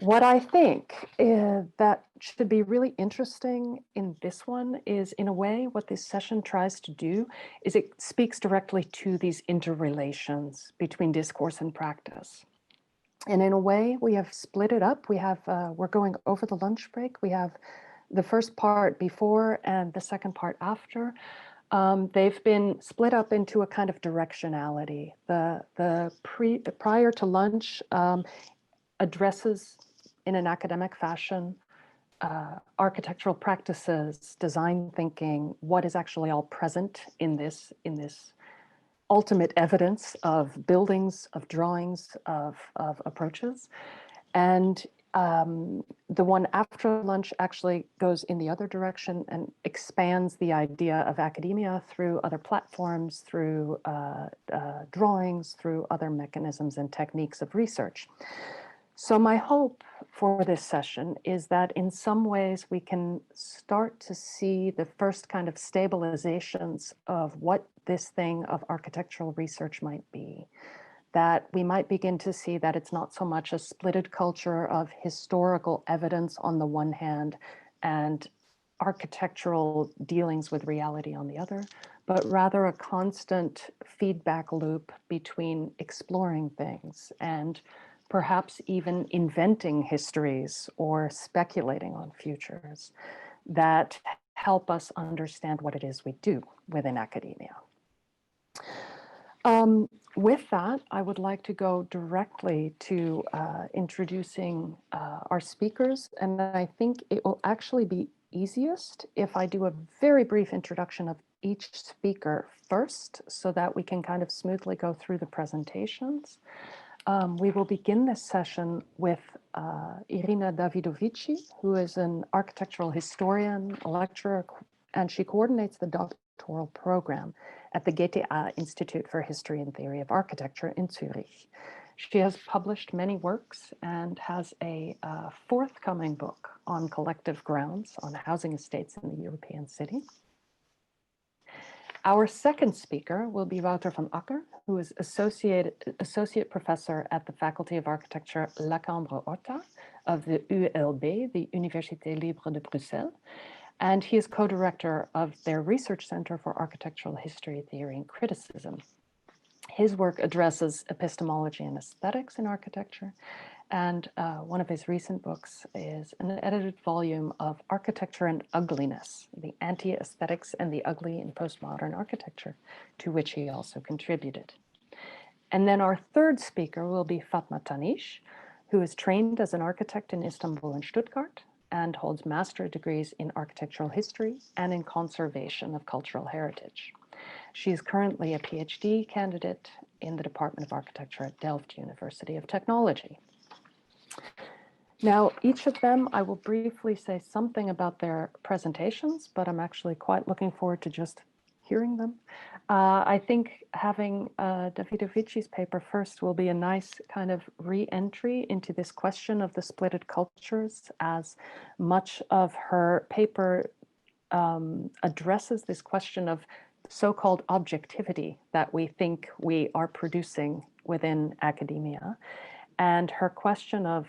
What I think that should be really interesting in this one is, in a way, what this session tries to do is it speaks directly to these interrelations between discourse and practice. And in a way, we have split it up. We're going over the lunch break. We have the first part before and the second part after. They've been split up into a kind of directionality. The prior to lunch addresses in an academic fashion architectural practices, design thinking, what is actually all present in this ultimate evidence of buildings, of drawings, of approaches. And the one after lunch actually goes in the other direction and expands the idea of academia through other platforms, through drawings, through other mechanisms and techniques of research. So my hope for this session is that in some ways we can start to see the first kind of stabilizations of what this thing of architectural research might be. That we might begin to see that it's not so much a splitted culture of historical evidence on the one hand and architectural dealings with reality on the other, but rather a constant feedback loop between exploring things and perhaps even inventing histories or speculating on futures that help us understand what it is we do within academia. With that, I would like to go directly to introducing our speakers, and I think it will actually be easiest if I do a very brief introduction of each speaker first, so that we can kind of smoothly go through the presentations. We will begin this session with Irina Davidovici, who is an architectural historian, a lecturer, and she coordinates the doctoral program at the Goethe Institute for History and Theory of Architecture in Zürich. She has published many works and has a forthcoming book on collective grounds on housing estates in the European city. Our second speaker will be Wouter van Acker, who is associate professor at the Faculty of Architecture La CambreHorta of the ULB, the Université Libre de Bruxelles, and he is co-director of their Research Center for Architectural History, Theory, and Criticism. His work addresses epistemology and aesthetics in architecture, and one of his recent books is an edited volume of Architecture and Ugliness, the Anti-Aesthetics and the Ugly in Postmodern Architecture, to which he also contributed. And then our third speaker will be Fatma Tanis, who is trained as an architect in Istanbul and Stuttgart, and holds master's degrees in architectural history and in conservation of cultural heritage. She is currently a PhD candidate in the Department of Architecture at Delft University of Technology. Now, each of them, I will briefly say something about their presentations, but I'm actually quite looking forward to just hearing them. I think having Davidovici's paper first will be a nice kind of re-entry into this question of the splitted cultures, as much of her paper addresses this question of so-called objectivity that we think we are producing within academia. And her question of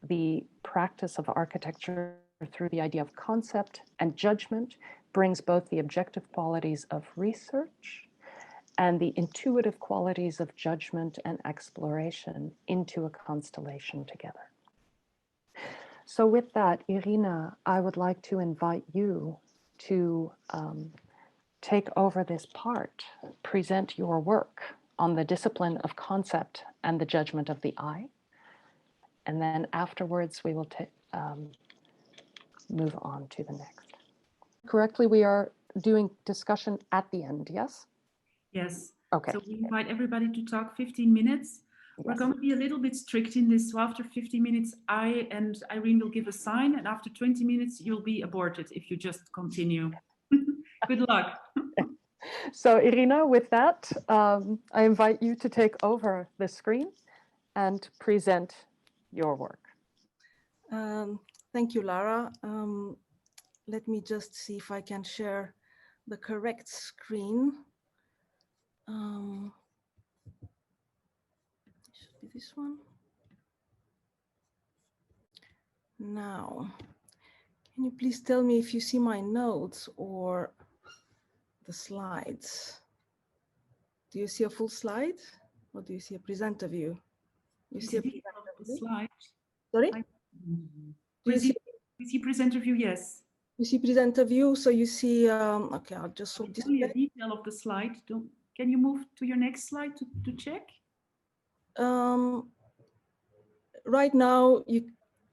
the practice of architecture through the idea of concept and judgment brings both the objective qualities of research and the intuitive qualities of judgment and exploration into a constellation together. So with that, Irina, I would like to invite you to take over this part, present your work on the discipline of concept and the judgment of the eye. And then afterwards, we will move on to the next. Correctly, we are doing discussion at the end, yes? Yes. Okay. So we invite everybody to talk 15 minutes. Yes. We're going to be a little bit strict in this. So after 15 minutes, I and Irene will give a sign, and after 20 minutes, you'll be aborted if you just continue. Good luck. So Irina, with that, I invite you to take over the screen and present your work. Thank you, Lara. Let me just see if I can share the correct screen. Should be this one. Now, can you please tell me if you see my notes or the slides? Do you see a full slide or do you see a presenter view? You see a presenter view? Slide. Sorry? We see presenter view, yes. You see presenter view, so you see, okay, I'll just show this. Only a detail of the slide. Can you move to your next slide to check? Right now,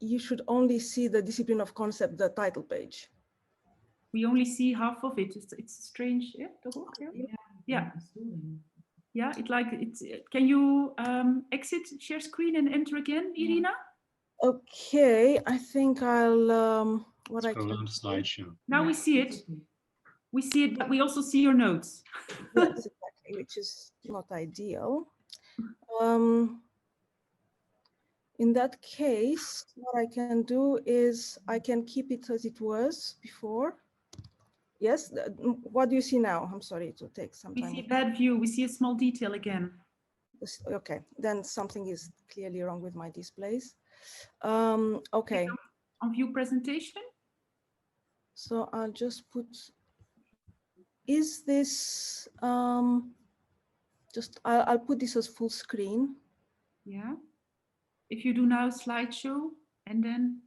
you should only see the discipline of concept, the title page. We only see half of it. It's strange. Yeah, yeah. Yeah, can you exit share screen and enter again, Irina? Okay, I think I'll Scroll down to slideshow. Now we see it. We see it, but we also see your notes. Yes, exactly, which is not ideal. In that case, what I can do is I can keep it as it was before. Yes, what do you see now? I'm sorry, it will take some time. We see a bad view. We see a small detail again. Okay, then something is clearly wrong with my displays. Okay. On view presentation. So I'll just put, is this, I'll put this as full screen. Yeah. If you do now slideshow and then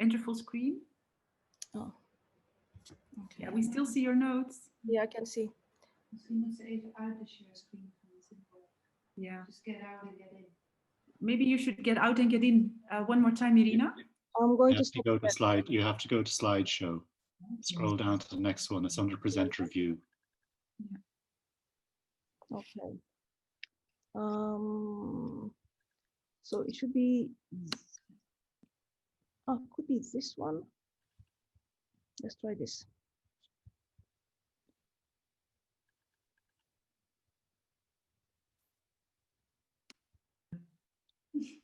enter full screen. Oh. Okay. Yeah, we still see your notes. Yeah, I can see. Yeah. Just get out and get in. Maybe you should get out and get in one more time, Irina. I'm going You have to go to slide. You have to go to slideshow. Scroll down to the next one. It's under presenter view. Yeah. Okay. So it should be. Oh, could be this one. Let's try this.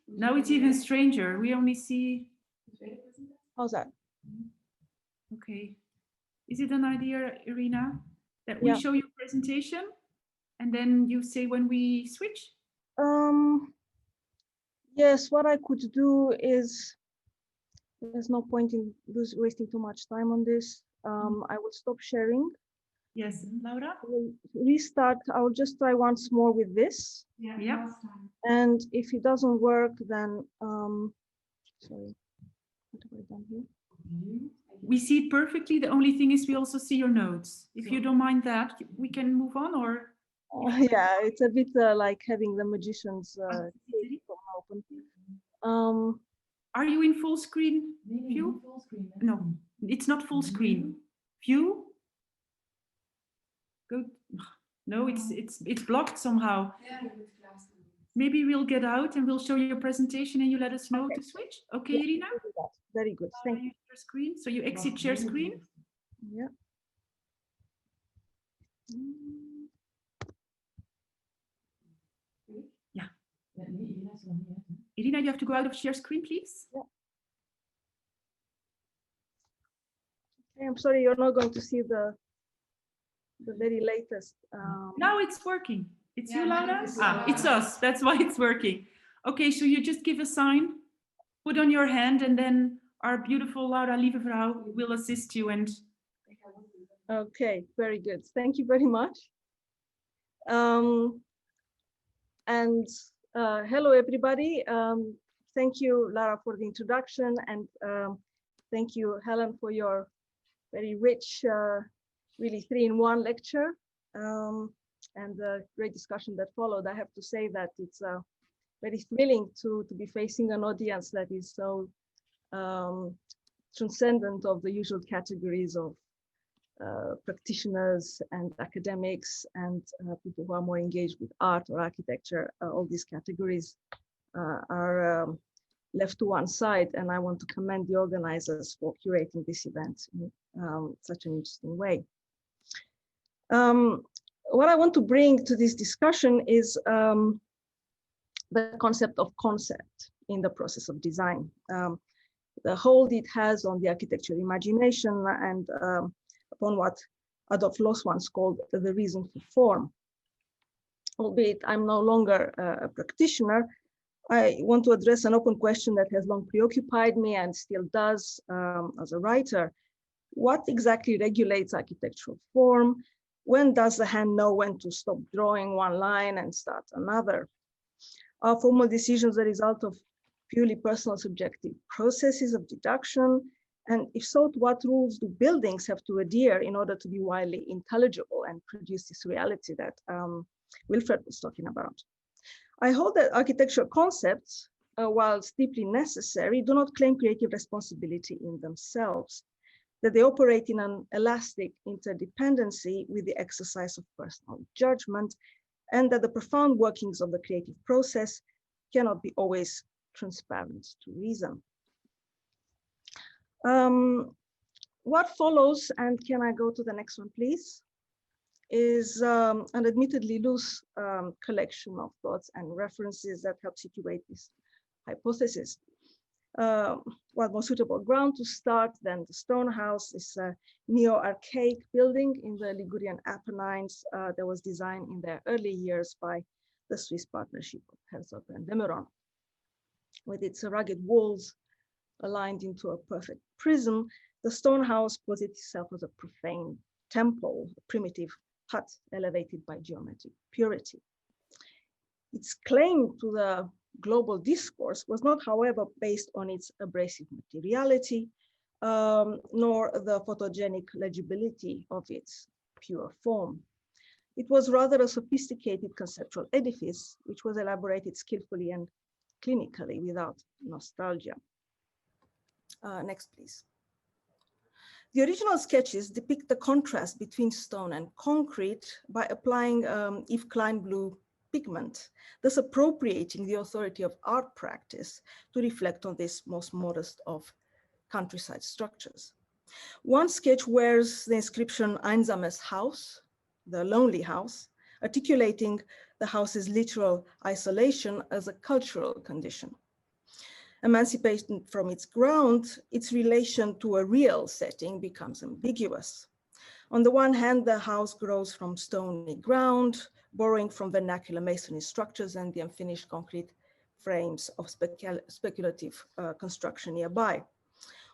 Now it's even stranger. We only see. How's that? Okay. Is it an idea, Irina, that we show you presentation and then you say when we switch? Yes, what I could do is, there's no point in wasting too much time on this. I will stop sharing. Yes, Lara? I will restart. I will just try once more with this. Yeah. And if it doesn't work, then, sorry, what have I done here? We see it perfectly. The only thing is we also see your notes. If you don't mind that, we can move on or? Yeah, it's a bit like having the magician's open. Are you in full screen view? No, it's not full screen. View? Go. No, it's blocked somehow. Maybe we'll get out and we'll show you your presentation and you let us know to switch. Okay, Yeah, Irina? very good. Thank you. Share screen. So you exit share screen. Yeah. Yeah. Irina, you have to go out of share screen, please. Yeah. Okay, I'm sorry, you're not going to see the very latest. Now it's working. It's you, Lara? It's us. That's why it's working. Okay, so you just give a sign, put on your hand, and then our beautiful Lara Lievevrouw will assist you. And okay, very good. Thank you very much. Hello, everybody. Thank you, Lara, for the introduction, and thank you, Helen, for your very rich, really 3-in-1 lecture. And the great discussion that followed. I have to say that it's very thrilling to be facing an audience that is so transcendent of the usual categories of practitioners and academics and people who are more engaged with art or architecture. All these categories are left to one side, and I want to commend the organizers for curating this event in such an interesting way. What I want to bring to this discussion is the concept of concept in the process of design. The hold it has on the architectural imagination and upon what Adolf Loos once called the reason for form. Albeit I'm no longer a practitioner, I want to address an open question that has long preoccupied me and still does as a writer. What exactly regulates architectural form? When does the hand know when to stop drawing one line and start another? Are formal decisions the result of purely personal subjective processes of deduction? And if so, to what rules do buildings have to adhere in order to be widely intelligible and produce this reality that Wilfred was talking about? I hold that architectural concepts, whilst deeply necessary, do not claim creative responsibility in themselves, that they operate in an elastic interdependency with the exercise of personal judgment, and that the profound workings of the creative process cannot be always transparent to reason. What follows, and can I go to the next one, please, is an admittedly loose collection of thoughts and references that help situate this hypothesis. What more suitable ground to start than the stone house is a neo-archaic building in the Ligurian Apennines that was designed in their early years by the Swiss partnership of Herzog and de Meuron. With its rugged walls aligned into a perfect prism, the stone house posits itself as a profane temple, a primitive hut elevated by geometric purity. Its claim to the global discourse was not, however, based on its abrasive materiality, nor the photogenic legibility of its pure form. It was rather a sophisticated conceptual edifice, which was elaborated skillfully and clinically without nostalgia. Next, please. The original sketches depict the contrast between stone and concrete by applying Yves Klein blue pigment, thus appropriating the authority of art practice to reflect on this most modest of countryside structures. One sketch wears the inscription Einsames Haus, the lonely house, articulating the house's literal isolation as a cultural condition. Emancipated from its ground, its relation to a real setting becomes ambiguous. On the one hand, the house grows from stony ground, borrowing from vernacular masonry structures and the unfinished concrete frames of speculative construction nearby.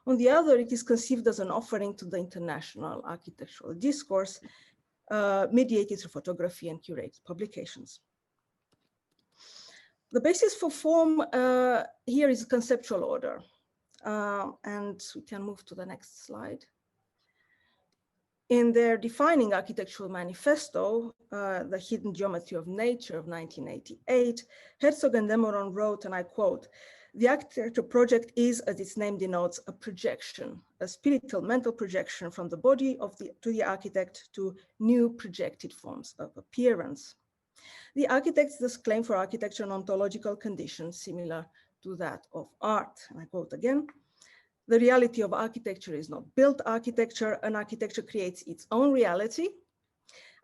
On the other, it is conceived as an offering to the international architectural discourse, mediated through photography and curated publications. The basis for form here is conceptual order. And we can move to the next slide. In their defining architectural manifesto, The Hidden Geometry of Nature of 1988, Herzog and de Meuron wrote, and I quote, "The architecture project is, as its name denotes, a projection, a spiritual mental projection from the body to the architect to new projected forms of appearance. The architects thus claim for architecture an ontological condition similar to that of art." And I quote again, "The reality of architecture is not built architecture. An architecture creates its own reality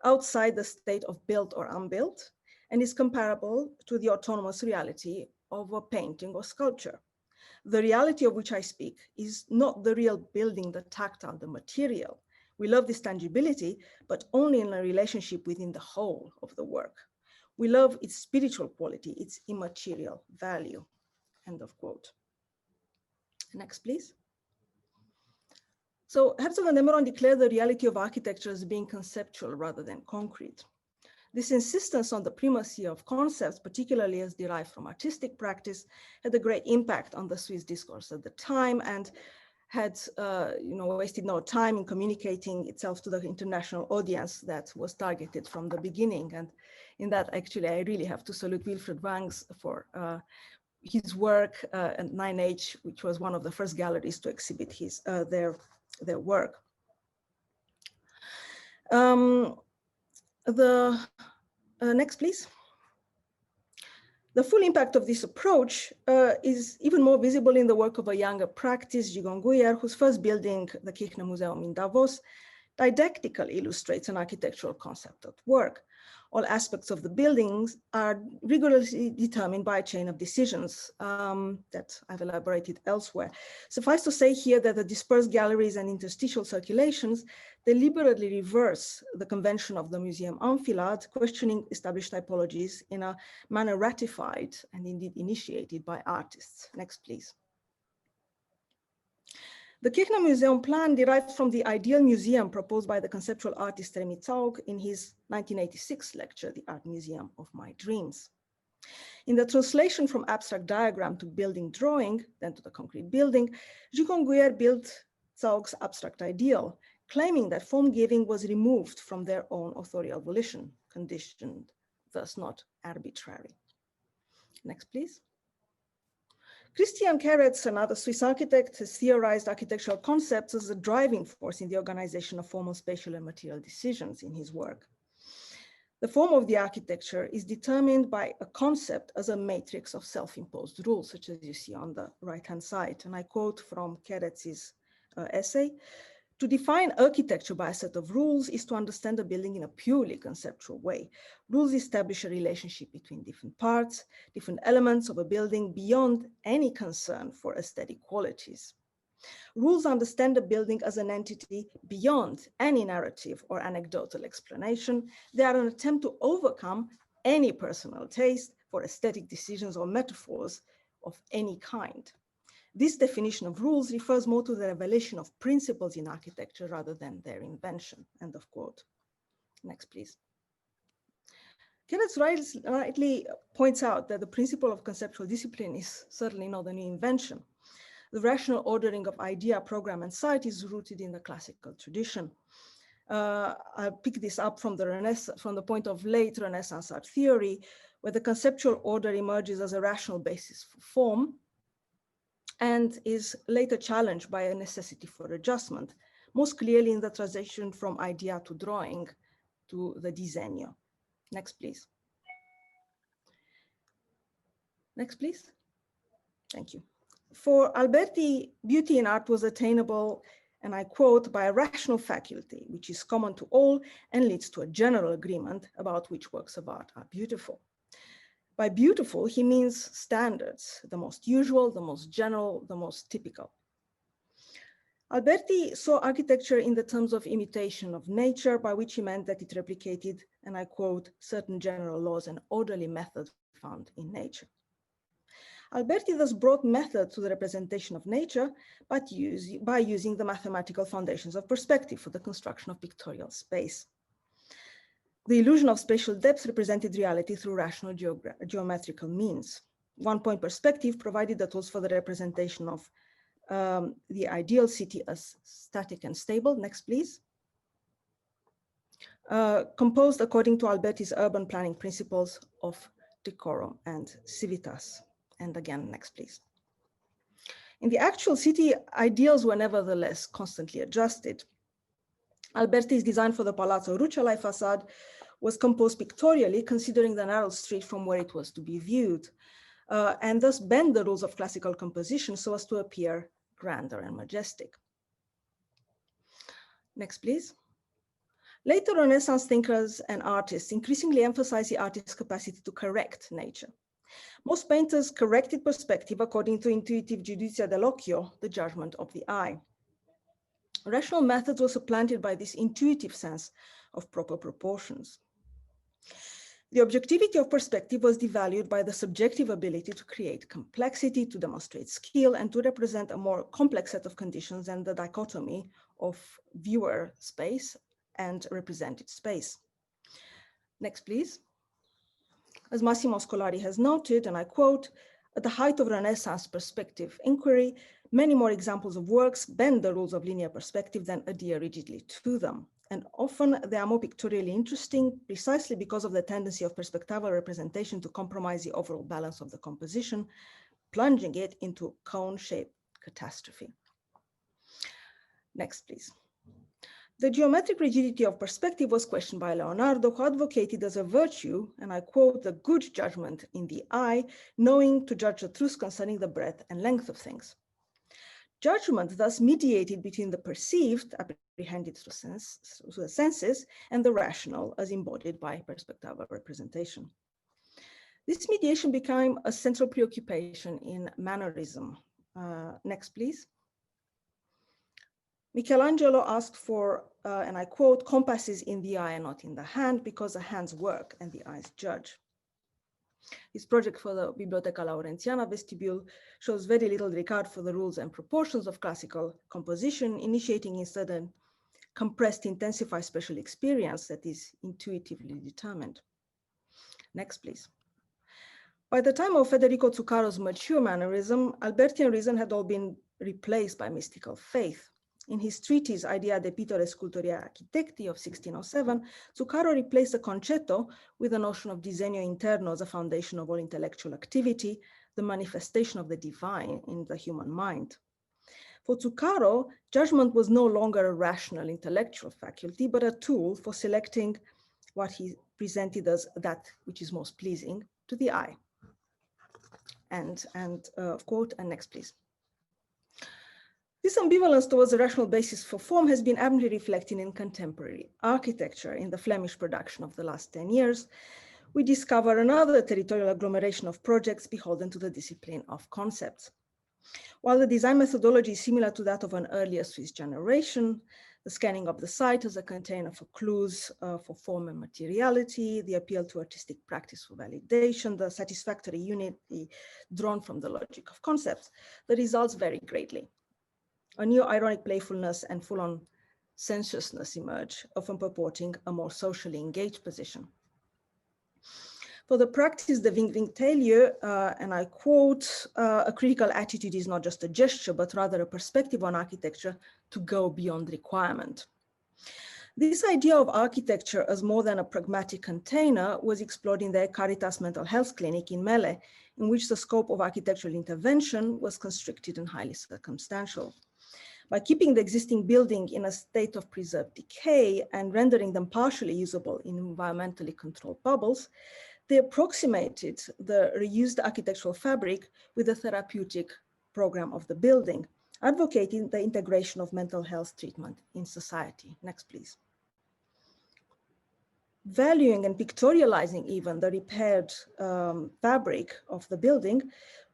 outside the state of built or unbuilt and is comparable to the autonomous reality of a painting or sculpture. The reality of which I speak is not the real building, the tactile, the material. We love this tangibility, but only in a relationship within the whole of the work. We love its spiritual quality, its immaterial value." End of quote. Next, please. So Herzog and de Meuron declare the reality of architecture as being conceptual rather than concrete. This insistence on the primacy of concepts, particularly as derived from artistic practice, had a great impact on the Swiss discourse at the time and had wasted no time in communicating itself to the international audience that was targeted from the beginning. And in that, actually, I really have to salute Wilfred Wangs for his work at 9H, which was one of the first galleries to exhibit their work. Next, please. The full impact of this approach is even more visible in the work of a younger practice, Gigon Guyer, whose first building, the Kirchner Museum in Davos, didactically illustrates an architectural concept at work. All aspects of the buildings are rigorously determined by a chain of decisions that I've elaborated elsewhere. Suffice to say here that the dispersed galleries and interstitial circulations deliberately reverse the convention of the museum enfilade, questioning established typologies in a manner ratified and indeed initiated by artists. Next, please. The Kirchner Museum plan derived from the ideal museum proposed by the conceptual artist Remy Zaug in his 1986 lecture, The Art Museum of My Dreams. In the translation from abstract diagram to building drawing, then to the concrete building, Juconguier built Zaug's abstract ideal, claiming that form giving was removed from their own authorial volition, conditioned, thus not arbitrary. Next, please. Christian Keretz, another Swiss architect, has theorized architectural concepts as a driving force in the organization of formal, spatial, and material decisions in his work. The form of the architecture is determined by a concept as a matrix of self-imposed rules, such as you see on the right-hand side. And I quote from Keretz's essay, "To define architecture by a set of rules is to understand a building in a purely conceptual way. Rules establish a relationship between different parts, different elements of a building beyond any concern for aesthetic qualities. Rules understand a building as an entity beyond any narrative or anecdotal explanation. They are an attempt to overcome any personal taste for aesthetic decisions or metaphors of any kind. This definition of rules refers more to the revelation of principles in architecture rather than their invention." End of quote. Next, please. Keretz rightly points out that the principle of conceptual discipline is certainly not a new invention. The rational ordering of idea, program, and site is rooted in the classical tradition. I'll pick this up from the point of late Renaissance art theory, where the conceptual order emerges as a rational basis for form, and is later challenged by a necessity for adjustment, most clearly in the transition from idea to drawing to the disegno. Next, please. Next, please. Thank you. For Alberti, beauty in art was attainable, and I quote, by a rational faculty, which is common to all and leads to a general agreement about which works of art are beautiful. By beautiful, he means standards, the most usual, the most general, the most typical. Alberti saw architecture in the terms of imitation of nature, by which he meant that it replicated, and I quote, certain general laws and orderly methods found in nature. Alberti thus brought method to the representation of nature, but by using the mathematical foundations of perspective for the construction of pictorial space. The illusion of spatial depth represented reality through rational geometrical means. One-point perspective provided the tools for the representation of the ideal city as static and stable. Next, please. Composed according to Alberti's urban planning principles of decorum and civitas. And again, next, please. In the actual city, ideals were nevertheless constantly adjusted. Alberti's design for the Palazzo Rucellai facade was composed pictorially, considering the narrow street from where it was to be viewed, and thus bend the rules of classical composition so as to appear grander and majestic. Next, please. Later Renaissance thinkers and artists increasingly emphasize the artist's capacity to correct nature. Most painters corrected perspective according to intuitive judicia dell'occhio, the judgment of the eye. Rational methods were supplanted by this intuitive sense of proper proportions. The objectivity of perspective was devalued by the subjective ability to create complexity, to demonstrate skill, and to represent a more complex set of conditions than the dichotomy of viewer space and represented space. Next, please. As Massimo Scolari has noted, and I quote, at the height of Renaissance perspective inquiry, many more examples of works bend the rules of linear perspective than adhere rigidly to them. And often they are more pictorially interesting precisely because of the tendency of perspectival representation to compromise the overall balance of the composition, plunging it into cone-shaped catastrophe. Next, please. The geometric rigidity of perspective was questioned by Leonardo, who advocated as a virtue, and I quote, the good judgment in the eye, knowing to judge the truth concerning the breadth and length of things. Judgment thus mediated between the perceived, apprehended through the senses, and the rational as embodied by perspectival representation. This mediation became a central preoccupation in mannerism. Next, please. Michelangelo asked for, and I quote, compasses in the eye and not in the hand, because the hands work and the eyes judge. His project for the Biblioteca Laurentiana vestibule shows very little regard for the rules and proportions of classical composition, initiating instead a compressed, intensified special experience that is intuitively determined. Next, please. By the time of Federico Zuccaro's mature mannerism, Albertian reason had all been replaced by mystical faith. In his treatise Idea de Pittore Scultoria Architecti of 1607, Zuccaro replaced the concetto with the notion of disegno interno as a foundation of all intellectual activity, the manifestation of the divine in the human mind. For Zuccaro, judgment was no longer a rational intellectual faculty, but a tool for selecting what he presented as that which is most pleasing to the eye. And quote, and next, please. This ambivalence towards a rational basis for form has been ably reflected in contemporary architecture. In the Flemish production of the last 10 years, we discover another territorial agglomeration of projects beholden to the discipline of concepts. While the design methodology is similar to that of an earlier Swiss generation, the scanning of the site as a container for clues for form and materiality, the appeal to artistic practice for validation, the satisfactory unity drawn from the logic of concepts, the results vary greatly. A new ironic playfulness and full-on sensuousness emerge, often purporting a more socially engaged position. For the practice de Vingtailieu, and I quote, a critical attitude is not just a gesture, but rather a perspective on architecture to go beyond requirement. This idea of architecture as more than a pragmatic container was explored in the Caritas Mental Health Clinic in Melle, in which the scope of architectural intervention was constricted and highly circumstantial. By keeping the existing building in a state of preserved decay and rendering them partially usable in environmentally controlled bubbles, they approximated the reused architectural fabric with the therapeutic program of the building, advocating the integration of mental health treatment in society. Next, please. Valuing and pictorializing even the repaired fabric of the building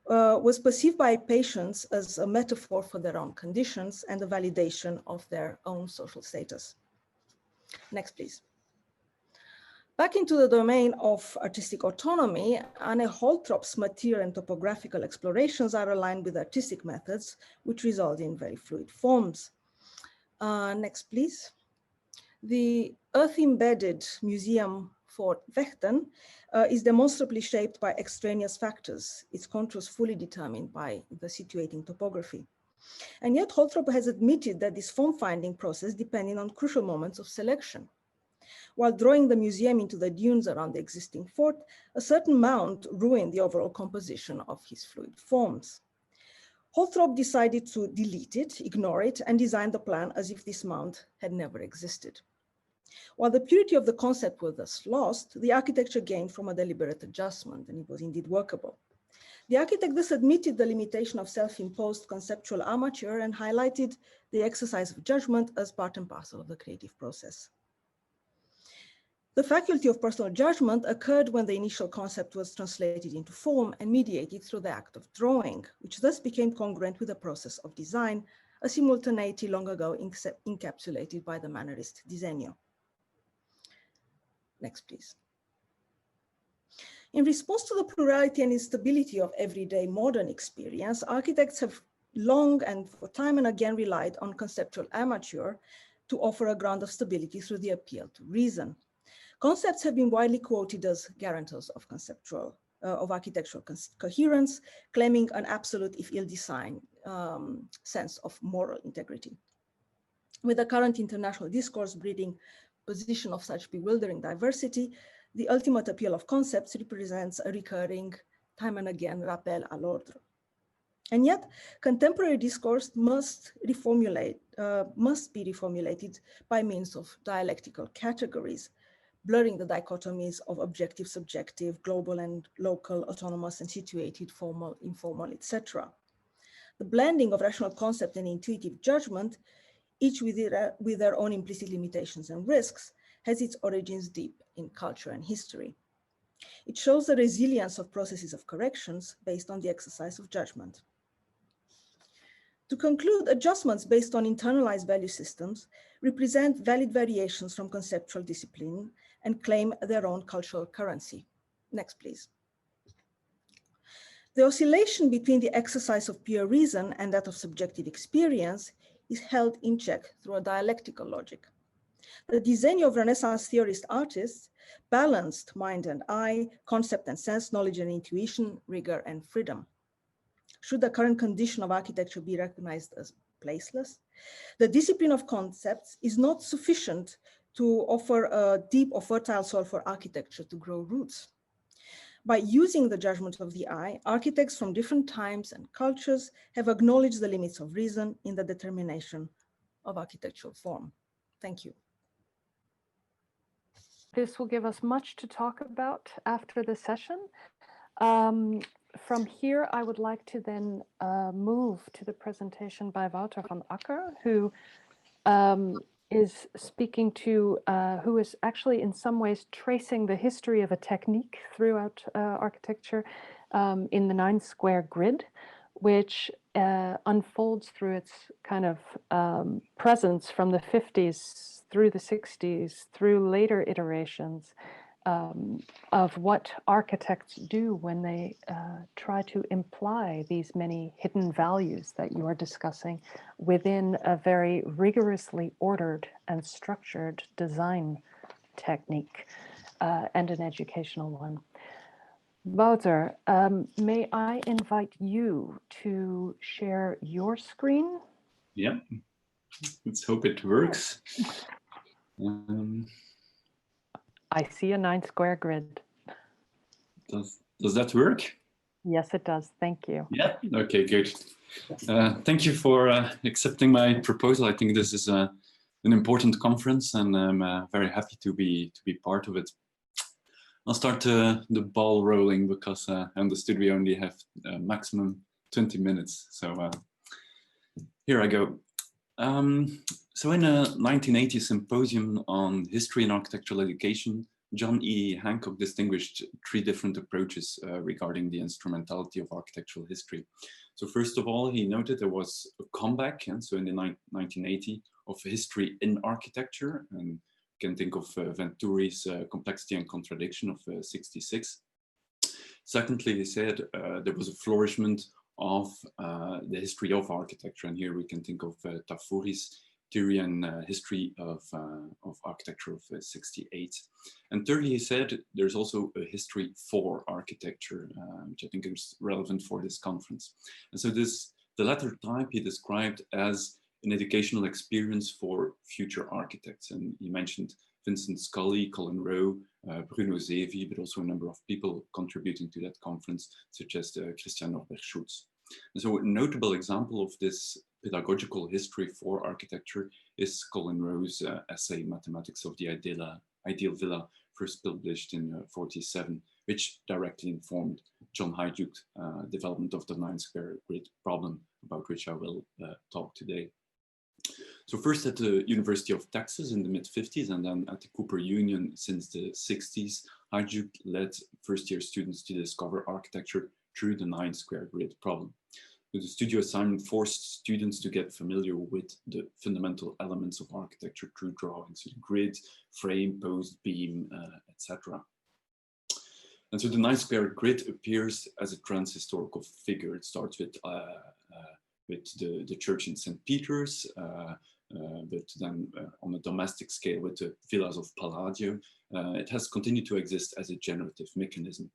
was perceived by patients as a metaphor for their own conditions and a validation of their own social status. Next, please. Back into the domain of artistic autonomy, Anne Holtrop's material and topographical explorations are aligned with artistic methods, which result in very fluid forms. Next, please. The earth-embedded museum Fort Vechten is demonstrably shaped by extraneous factors, its contours fully determined by the situating topography. And yet Holtrop has admitted that this form-finding process depended on crucial moments of selection. While drawing the museum into the dunes around the existing fort, a certain mound ruined the overall composition of his fluid forms. Holtrop decided to delete it, ignore it, and design the plan as if this mound had never existed. While the purity of the concept was thus lost, the architecture gained from a deliberate adjustment, and it was indeed workable. The architect thus admitted the limitation of self-imposed conceptual armature and highlighted the exercise of judgment as part and parcel of the creative process. The faculty of personal judgment occurred when the initial concept was translated into form and mediated through the act of drawing, which thus became congruent with the process of design, a simultaneity long ago encapsulated by the mannerist disegno. Next, please. In response to the plurality and instability of everyday modern experience, architects have long and for time and again relied on conceptual armature to offer a ground of stability through the appeal to reason. Concepts have been widely quoted as guarantors of architectural coherence, claiming an absolute, if ill-designed, sense of moral integrity. With the current international discourse breeding position of such bewildering diversity, the ultimate appeal of concepts represents a recurring, time and again, rappel à l'ordre. And yet, contemporary discourse must be reformulated by means of dialectical categories, blurring the dichotomies of objective, subjective, global and local, autonomous and situated, formal, informal, etc. The blending of rational concept and intuitive judgment each with their own implicit limitations and risks, has its origins deep in culture and history. It shows the resilience of processes of corrections based on the exercise of judgment. To conclude, adjustments based on internalized value systems represent valid variations from conceptual discipline and claim their own cultural currency. Next, please. The oscillation between the exercise of pure reason and that of subjective experience is held in check through a dialectical logic. The design of Renaissance theorist artists balanced mind and eye, concept and sense, knowledge and intuition, rigor and freedom. Should the current condition of architecture be recognized as placeless? The discipline of concepts is not sufficient to offer a deep or fertile soil for architecture to grow roots. By using the judgment of the eye, architects from different times and cultures have acknowledged the limits of reason in the determination of architectural form. Thank you. This will give us much to talk about after the session. From here, I would like to then move to the presentation by Wouter van Acker, who is speaking to, who is actually in some ways tracing the history of a technique throughout architecture in the 9-square grid, which unfolds through its kind of presence from the 50s through the 60s, through later iterations of what architects do when they try to imply these many hidden values that you are discussing within a very rigorously ordered and structured design technique and an educational one. Wouter, may I invite you to share your screen? Yeah, let's hope it works. I see a 9-square grid. Does that work? Yes, it does. Thank you. Yeah. Okay, good. Thank you for accepting my proposal. I think this is an important conference, and I'm very happy to be part of it. I'll start the ball rolling because I understood we only have maximum 20 minutes. So here I go. So in a 1980 symposium on history and architectural education, John E. Hancock distinguished 3 different approaches regarding the instrumentality of architectural history. So first of all, he noted there was a comeback, and so in the 1980, of history in architecture, and you can think of Venturi's Complexity and Contradiction of 66. Secondly, he said there was a flourishment of the history of architecture, and here we can think of Tafuri's Theory and History of Architecture of 68. And thirdly, he said there's also a history for architecture, which I think is relevant for this conference. And so the latter type he described as an educational experience for future architects. And he mentioned Vincent Scully, Colin Rowe, Bruno Zevi, but also a number of people contributing to that conference, such as Christian Norbert Schulz. And so a notable example of this pedagogical history for architecture is Colin Rowe's essay, Mathematics of the Ideal Villa, first published in 1947, which directly informed John Hajduk's development of the 9-square grid problem, about which I will talk today. So first at the University of Texas in the mid-50s, and then at the Cooper Union since the 60s, Hajjuk led first-year students to discover architecture through the 9-square grid problem. The studio assignment forced students to get familiar with the fundamental elements of architecture through drawings, so the grid, frame, post, beam, etc. And so the 9-square grid appears as a trans-historical figure. It starts with the church in St. Peter's, but then on a domestic scale with the villas of Palladio. It has continued to exist as a generative mechanism.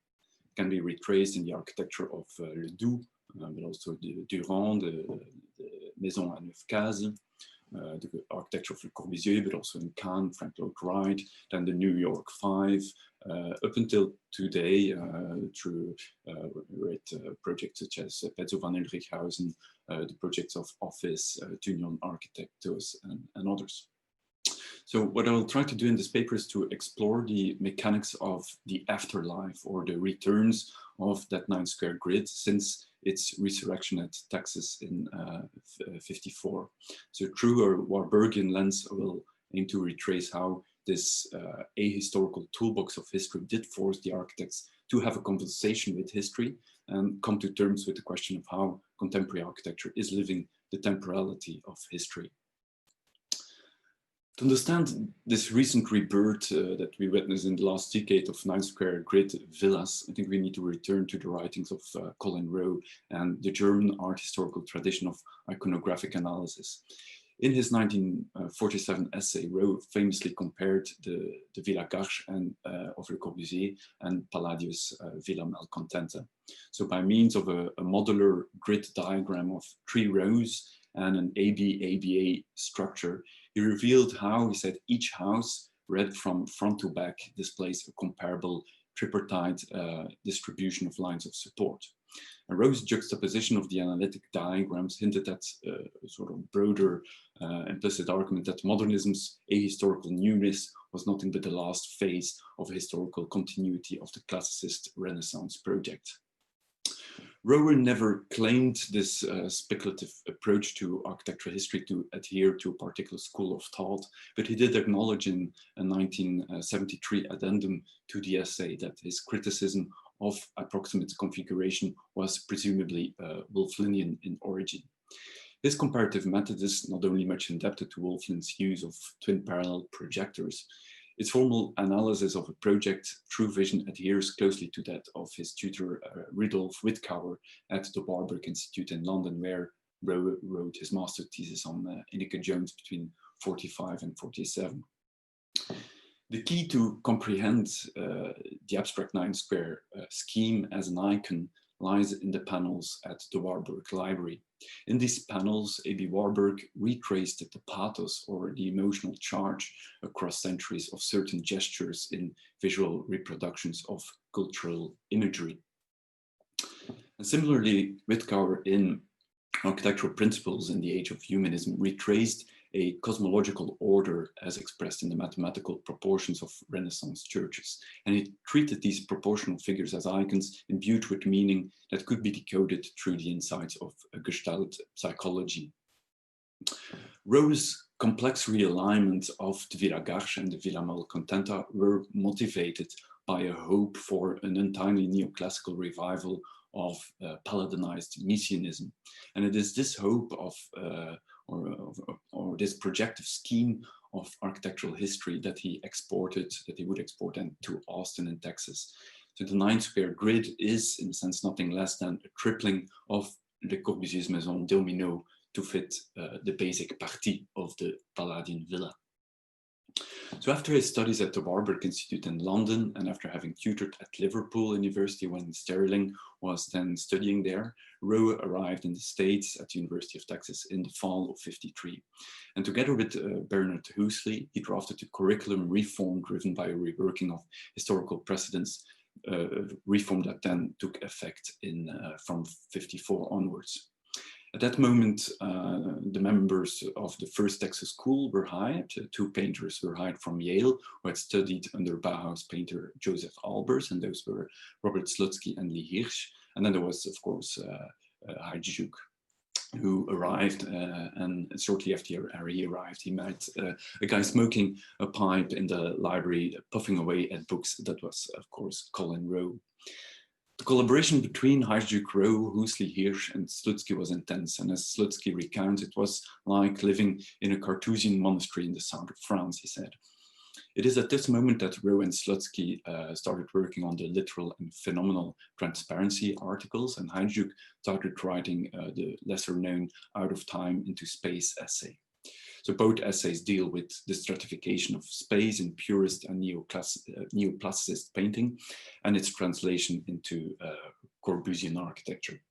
It can be retraced in the architecture of Le Doux, but also the Durand, the Maison à 9 Cases, the architecture of Le Corbusier, but also in Cannes, Frank Lloyd Wright, then the New York 5, up until today, through projects such as Pezzo van Ulrichhausen, the projects of Office, Tunion Architectos, and others. So what I will try to do in this paper is to explore the mechanics of the afterlife or the returns of that 9-square grid, since its resurrection at Texas in 54. So through a Warburgian lens, we'll aim to retrace how this ahistorical toolbox of history did force the architects to have a conversation with history and come to terms with the question of how contemporary architecture is living the temporality of history. To understand this recent rebirth that we witnessed in the last decade of 9 square grid villas, I think we need to return to the writings of Colin Rowe and the German art historical tradition of iconographic analysis. In his 1947 essay, Rowe famously compared the Villa Garches of Le Corbusier and Palladius' Villa Malcontenta. So by means of a modular grid diagram of 3 rows and an AB-ABA structure, he revealed how, he said, each house, read from front to back, displays a comparable tripartite distribution of lines of support. And Rowe's juxtaposition of the analytic diagrams hinted at a sort of broader implicit argument that modernism's ahistorical newness was nothing but the last phase of historical continuity of the classicist Renaissance project. Rowe never claimed this speculative approach to architectural history to adhere to a particular school of thought, but he did acknowledge in a 1973 addendum to the essay that his criticism of approximate configuration was presumably Wolflinian in origin. This comparative method is not only much indebted to Wolflin's use of twin parallel projectors, its formal analysis of a project through vision adheres closely to that of his tutor Rudolf Wittgauer at the Warburg Institute in London, where Rowe wrote his master thesis on Ineke Jones between 45 and 47. The key to comprehend the abstract 9 square scheme as an icon lies in the panels at the Warburg Library. In these panels, A.B. Warburg retraced the pathos or the emotional charge across centuries of certain gestures in visual reproductions of cultural imagery. And similarly, Wittgauer in Architectural Principles in the Age of Humanism retraced a cosmological order as expressed in the mathematical proportions of Renaissance churches. And he treated these proportional figures as icons imbued with meaning that could be decoded through the insights of Gestalt psychology. Rowe's complex realignment of the Villa Garches and the Villa Malcontenta were motivated by a hope for an entirely neoclassical revival of Paladinized Messianism. And it is this hope of or this projective scheme of architectural history that he would export to Austin in Texas. So the 9 square grid is, in a sense, nothing less than a tripling of Le Corbusier's Maison Domino to fit the basic partie of the Palladian villa. So after his studies at the Warburg Institute in London, and after having tutored at Liverpool University when Sterling was then studying there, Rowe arrived in the States at the University of Texas in the fall of '53. And together with Bernard Huxley, he drafted a curriculum reform driven by a reworking of historical precedents, reform that then took effect from '54 onwards. At that moment, the members of the first Texas school were hired. 2 painters were hired from Yale, who had studied under Bauhaus painter Joseph Albers, and those were Robert Slutsky and Lee Hirsch. And then there was, of course, Hajduk, who arrived, and shortly after he arrived, he met a guy smoking a pipe in the library, puffing away at books. That was, of course, Colin Rowe. The collaboration between Hajduk, Rowe, Huxley, Hirsch, and Slutsky was intense, and as Slutsky recounts, it was like living in a Carthusian monastery in the south of France, he said. It is at this moment that Rowe and Slutsky started working on the literal and phenomenal transparency articles, and Hajduk started writing the lesser-known Out of Time into Space essay. So both essays deal with the stratification of space in purist and neoplasticist painting and its translation into Corbusian architecture.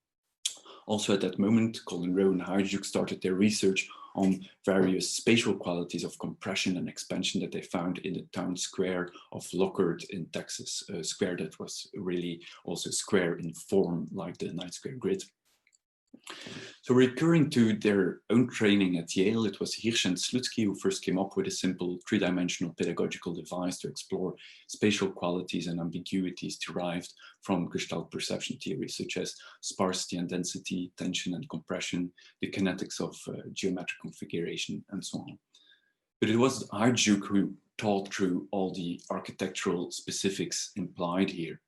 Also at that moment, Colin Rowe and Hajduk started their research on various spatial qualities of compression and expansion that they found in the town square of Lockhart in Texas, a square that was really also square in form like the 9 square grid. So recurring to their own training at Yale, it was Hirsch and Slutsky who first came up with a simple three-dimensional pedagogical device to explore spatial qualities and ambiguities derived from Gestalt perception theories, such as sparsity and density, tension and compression, the kinetics of geometric configuration, and so on. But it was Hajduk who thought through all the architectural specifics implied here.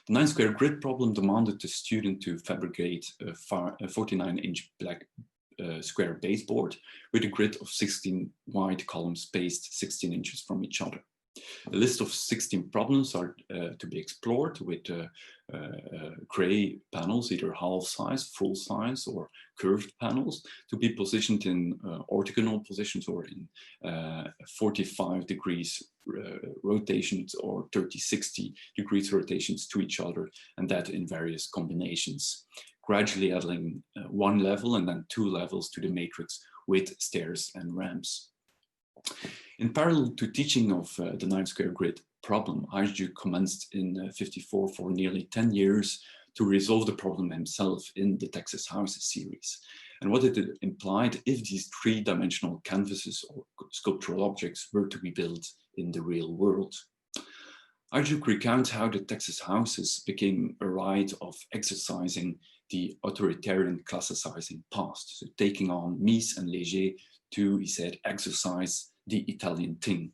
The 9-square grid problem demanded the student to fabricate a 49-inch black square baseboard with a grid of 16 wide columns spaced 16 inches from each other. A list of 16 problems are to be explored with gray panels, either half size, full size, or curved panels, to be positioned in orthogonal positions or in 45 degrees rotations or 30-60 degrees rotations to each other, and that in various combinations, gradually adding one level and then two levels to the matrix with stairs and ramps. In parallel to teaching of the 9-square grid problem, Hajduk commenced in '54 for nearly 10 years to resolve the problem himself in the Texas Houses series. And what it implied if these three-dimensional canvases or sculptural objects were to be built in the real world. Hajduk recounts how the Texas Houses became a rite of exercising the authoritarian classicizing past, so taking on mise and léger to, he said, exercise the Italian thing.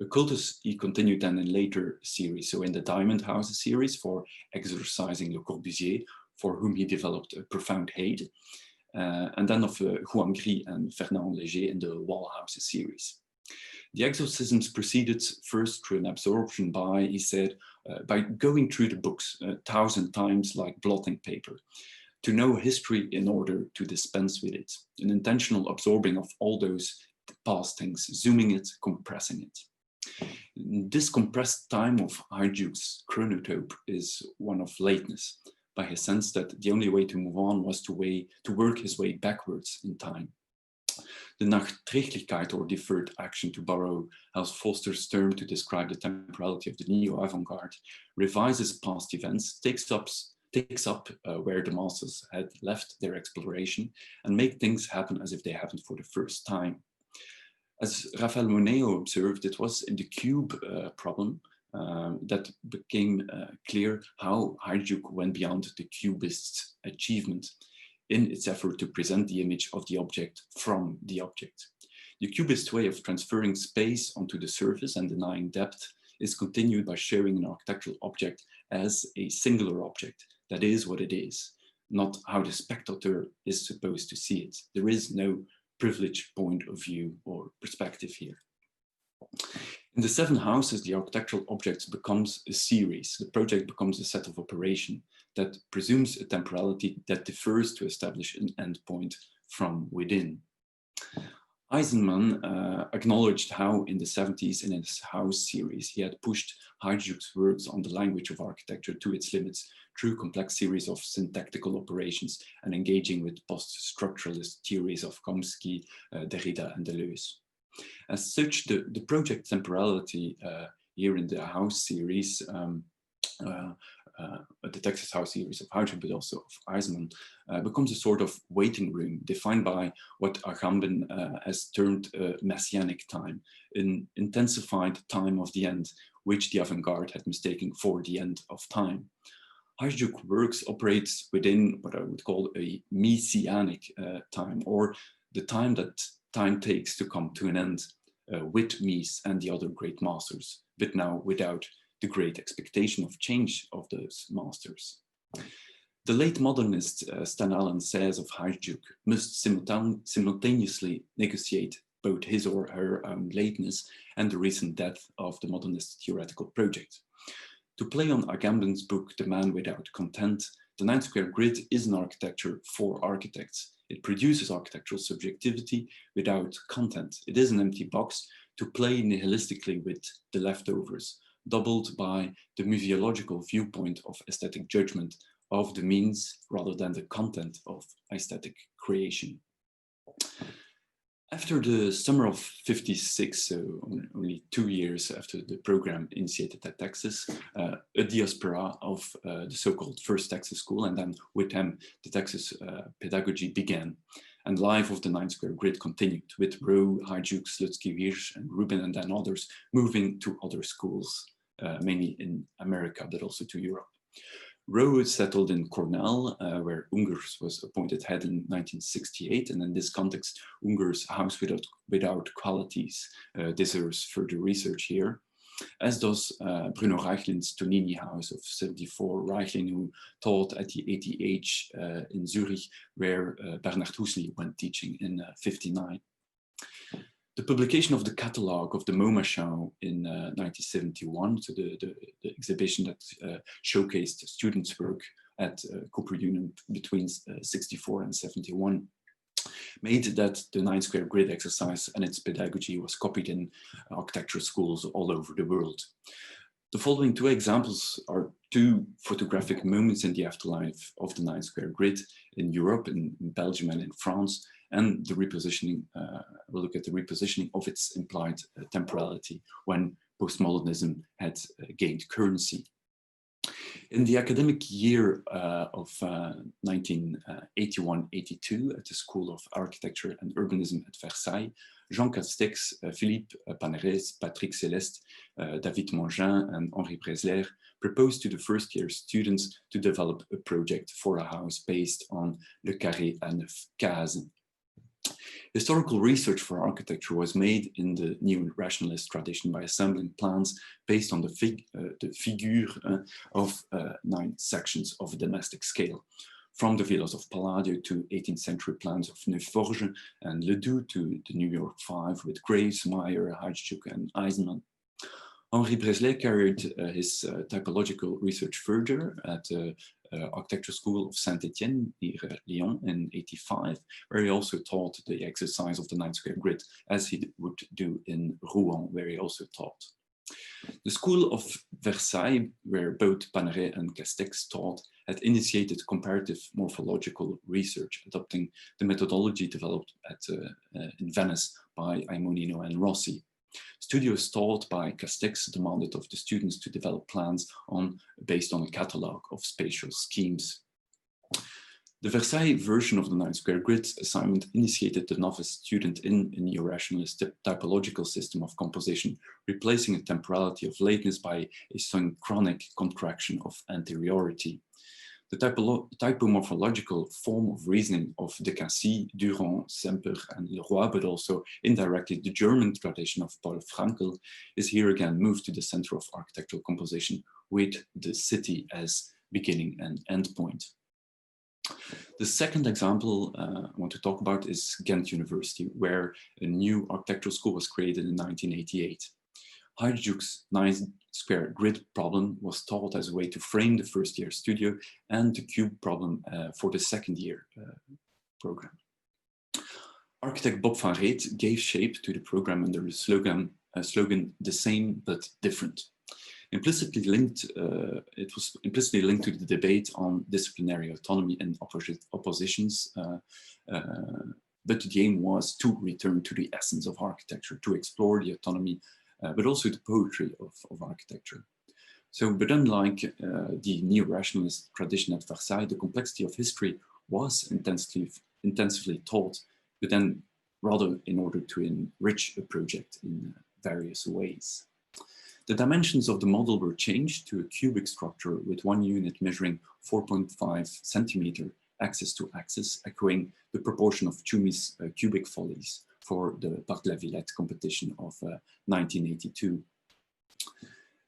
A cultus he continued then in later series, so in the Diamond Houses series for exercising Le Corbusier, for whom he developed a profound hate, and then of Juan Gris and Fernand Léger in the Wall Houses series. The exorcisms proceeded first through an absorption by, he said, by going through the books 1,000 times like blotting paper, to know history in order to dispense with it, an intentional absorbing of all those past things, zooming it, compressing it. This compressed time of Hajduk's chronotope is one of lateness, by his sense that the only way to move on was to work his way backwards in time. The Nachträglichkeit, or deferred action, to borrow Hals Foster's term to describe the temporality of the neo-avant-garde, revises past events, takes up where the masters had left their exploration, and make things happen as if they happened for the first time. As Raphael Moneo observed, it was in the cube problem that became clear how Hajduk went beyond the cubist's achievement in its effort to present the image of the object from the object. The cubist way of transferring space onto the surface and denying depth is continued by showing an architectural object as a singular object, that is what it is, not how the spectator is supposed to see it. There is no privileged point of view or perspective here. In the 7 houses, the architectural object becomes a series. The project becomes a set of operation that presumes a temporality that differs to establish an endpoint from within. Eisenman acknowledged how in the 70s in his House series, he had pushed Hajduk's works on the language of architecture to its limits through complex series of syntactical operations and engaging with post-structuralist theories of Chomsky, Derrida, and Deleuze. As such, the project temporality here in the House series, the Texas House series of Hajduk, but also of Eisenman, becomes a sort of waiting room defined by what Agamben has termed messianic time, an intensified time of the end, which the avant-garde had mistaken for the end of time. Hajduk works operates within what I would call a messianic time, or the time that time takes to come to an end with Mies and the other great masters, but now without the great expectation of change of those masters. The late modernist Stan Allen says of Hajduk must simultaneously negotiate both his or her own lateness and the recent death of the modernist theoretical project. To play on Agamben's book, The Man Without Content, the 9-square grid is an architecture for architects. It produces architectural subjectivity without content. It is an empty box to play nihilistically with the leftovers, doubled by the museological viewpoint of aesthetic judgment of the means rather than the content of aesthetic creation. After the summer of '56, so only 2 years after the program initiated at Texas, a diaspora of the so-called First Texas School, and then with them the Texas pedagogy began. And life of the 9 Square Grid continued, with Rowe, Hajduk, Slutsky, Wiersch, and Rubin, and then others moving to other schools, mainly in America, but also to Europe. Rowe settled in Cornell, where Ungers was appointed head in 1968, and in this context, Ungers' House Without Qualities deserves further research here, as does Bruno Reichlin's Tonini House of 74, Reichlin, who taught at the ATH in Zürich, where Bernard Husli went teaching in '59. The publication of the catalogue of the MoMA show in 1971, so the exhibition that showcased students' work at Cooper Union between '64 and '71, made that the 9 Square Grid exercise and its pedagogy was copied in architecture schools all over the world. The following 2 examples are 2 photographic moments in the afterlife of the 9 Square Grid in Europe, in Belgium and in France, and the repositioning, we'll look at the repositioning of its implied temporality when postmodernism had gained currency. In the academic year of 1981-82 at the School of Architecture and Urbanism at Versailles, Jean Castex, Philippe Paneres, Patrick Céleste, David Mangin, and Henri Bresler proposed to the first-year students to develop a project for a house based on Le Carré à 9 cases. Historical research for architecture was made in the neo-rationalist tradition by assembling plans based on the figure of 9 sections of a domestic scale, from the villas of Palladio to 18th century plans of Neuf-Forges and Ledoux to the New York Five with Graves, Meyer, Hajduk, and Eisenman. Henri Bresler carried his typological research further at the Architecture School of Saint-Étienne near Lyon in '85, where he also taught the exercise of the 9 Square Grid, as he would do in Rouen, where he also taught. The School of Versailles, where both Paneret and Castex taught, had initiated comparative morphological research, adopting the methodology developed in Venice by Aimonino and Rossi. Studios taught by Castex demanded of the students to develop plans based on a catalogue of spatial schemes. The Versailles version of the 9 Square Grid assignment initiated the novice student in a neo-rationalist typological system of composition, replacing a temporality of lateness by a synchronic contraction of anteriority. The typomorphological form of reasoning of De Quincy, Durand, Semper, and Leroy, but also indirectly the German tradition of Paul Frankl, is here again moved to the center of architectural composition, with the city as beginning and end point. The second example I want to talk about is Ghent University, where a new architectural school was created in 1988. Hajduk's 9 Square Grid problem was taught as a way to frame the first-year studio and the cube problem for the second-year program. Architect Bob van Reet gave shape to the program under the slogan "The same but different." Implicitly linked, it was implicitly linked to the debate on disciplinary autonomy and oppositions, but the aim was to return to the essence of architecture, to explore the autonomy but also the poetry of architecture. So, but unlike the neo-rationalist tradition at Versailles, the complexity of history was intensively taught, but then rather in order to enrich a project in various ways. The dimensions of the model were changed to a cubic structure with one unit measuring 4.5 centimeter axis to axis, echoing the proportion of Tschumi's cubic follies for the Parc de la Villette competition of 1982.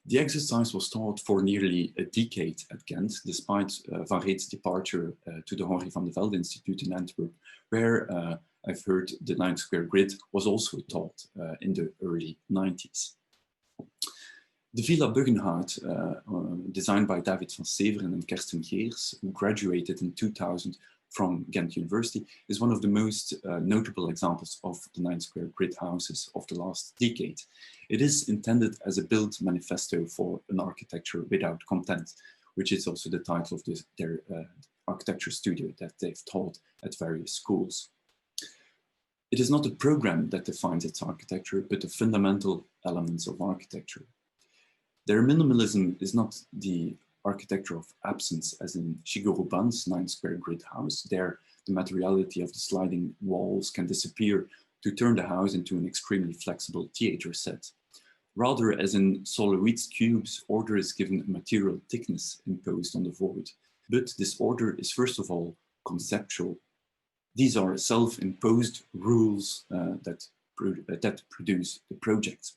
The exercise was taught for nearly a decade at Ghent, despite Van Reet's departure to the Henri van de Velde Institute in Antwerp, where I've heard the 9 Square Grid was also taught in the early 90s. The Villa Buggenhout, designed by David van Severen and Kersten Geers, who graduated in 2000 from Ghent University, is one of the most notable examples of the 9 Square Grid houses of the last decade. It is intended as a build manifesto for an architecture without content, which is also the title of their architecture studio that they've taught at various schools. It is not a program that defines its architecture, but the fundamental elements of architecture. Their minimalism is not the architecture of absence, as in Shigeru Ban's 9-square grid house. There, the materiality of the sliding walls can disappear to turn the house into an extremely flexible theater set. Rather, as in Soloit's cubes, order is given a material thickness imposed on the void. But this order is first of all conceptual. These are self-imposed rules that produce the project.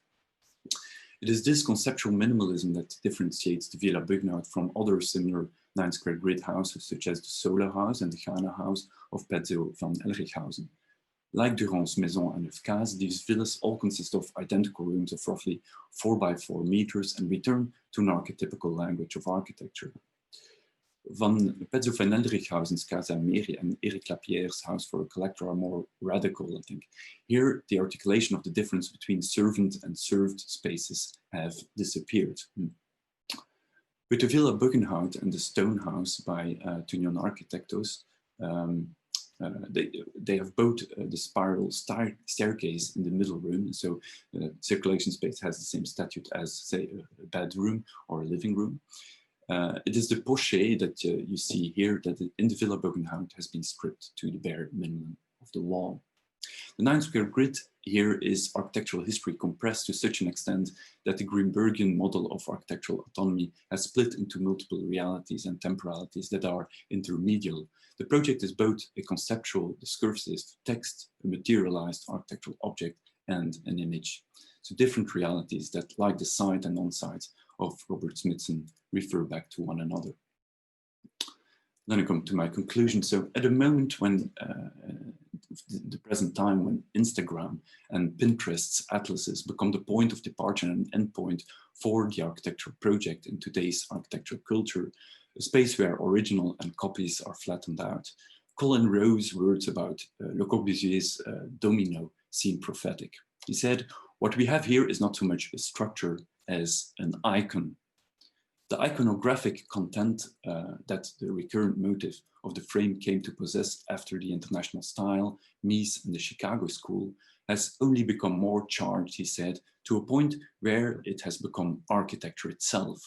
It is this conceptual minimalism that differentiates the Villa Bugnout from other similar 9-square grid houses, such as the Sola House and the Ghana House of Petzo van Elrichhausen. Like Durand's Maison and Neufcase, these villas all consist of identical rooms of roughly 4 by 4 meters and return to an archetypical language of architecture. Van Petzo van Elrichhausen's Casa Meri and Eric Lapierre's House for a Collector are more radical, I think. Here, the articulation of the difference between servant and served spaces have disappeared. With the Villa Buggenhout and the Stone House by Tunion Architectos, they have both the spiral staircase in the middle room, so circulation space has the same statute as, say, a bedroom or a living room. It is the poche that you see here that in the Villa Buggenhout has been stripped to the bare minimum of the wall. The 9-square grid here is architectural history compressed to such an extent that the Greenbergian model of architectural autonomy has split into multiple realities and temporalities that are intermedial. The project is both a conceptual, discursive text, a materialized architectural object, and an image. So different realities that, like the side and non-side of Robert Smithson, refer back to one another. Then I come to my conclusion. So at a moment when, the present time when Instagram and Pinterest's atlases become the point of departure and endpoint for the architectural project in today's architectural culture, a space where original and copies are flattened out, Colin Rowe's words about Le Corbusier's domino seem prophetic. He said, "What we have here is not so much a structure as an icon." The iconographic content that the recurrent motive of the frame came to possess after the international style, Mies and the Chicago school, has only become more charged, he said, to a point where it has become architecture itself.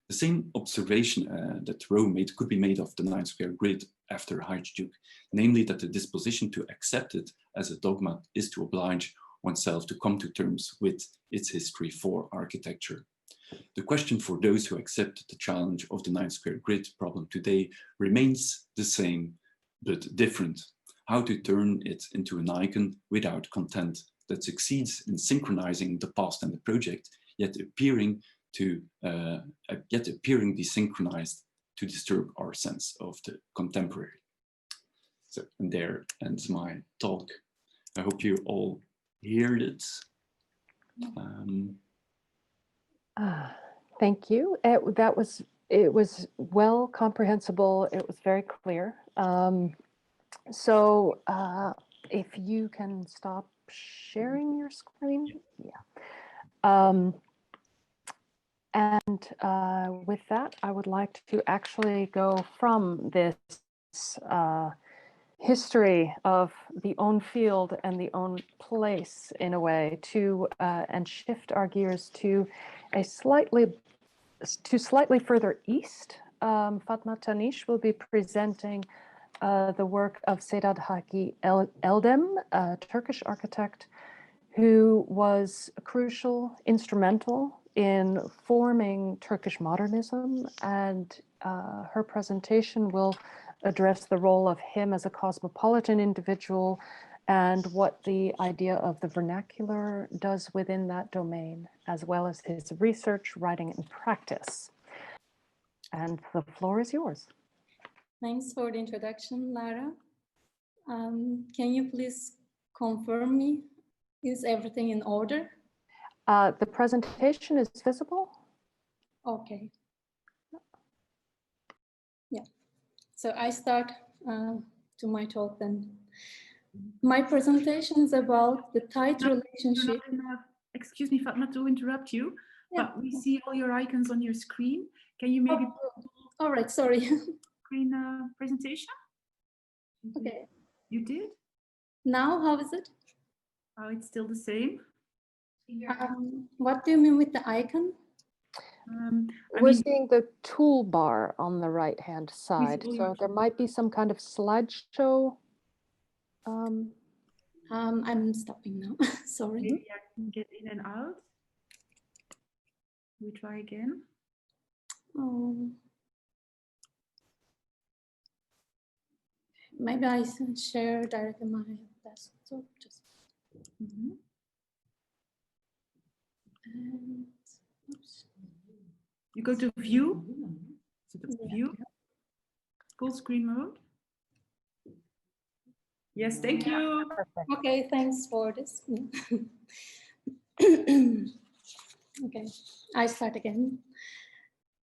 The same observation that Rowe made could be made of the 9-square grid after Hajduk, namely that the disposition to accept it as a dogma is to oblige oneself to come to terms with its history for architecture. The question for those who accept the challenge of the 9-square grid problem today remains the same, but different. How to turn it into an icon without content that succeeds in synchronizing the past and the project, yet appearing desynchronized to disturb our sense of the contemporary. So, and there ends my talk. I hope you all heard it. Thank you. It was well comprehensible. It was very clear. So if you can stop sharing your screen, yeah. With that, I would like to actually go from this history of the own field and the own place in a way to and shift our gears to slightly further east. Fatma Tanis will be presenting the work of Sedad Hakkı Eldem, a Turkish architect who was crucial, instrumental in forming Turkish modernism, and her presentation will address the role of him as a cosmopolitan individual and what the idea of the vernacular does within that domain, as well as his research, writing, and practice. And the floor is yours. Thanks for the introduction, Lara. Can you please confirm me? Is everything in order? The presentation is visible. Okay. Yeah. So I start to my talk then. My presentation is about the tight relationship. Excuse me, Fatma, to interrupt you, Yeah. but we see all your icons on your screen. Can you maybe all right, sorry. screen presentation? Okay. You did? Now, how is it? Oh, it's still the same. What do you mean with the icon? We're seeing the toolbar on the right-hand side, all so your there might be some kind of slideshow. I'm stopping now. Sorry. maybe I can get in and out. We try again. Maybe I should share directly my desktop. Just. And, oops. You go to view. So the view. Full screen mode. Yes, thank you. Perfect. Okay, thanks for this. Okay, I start again.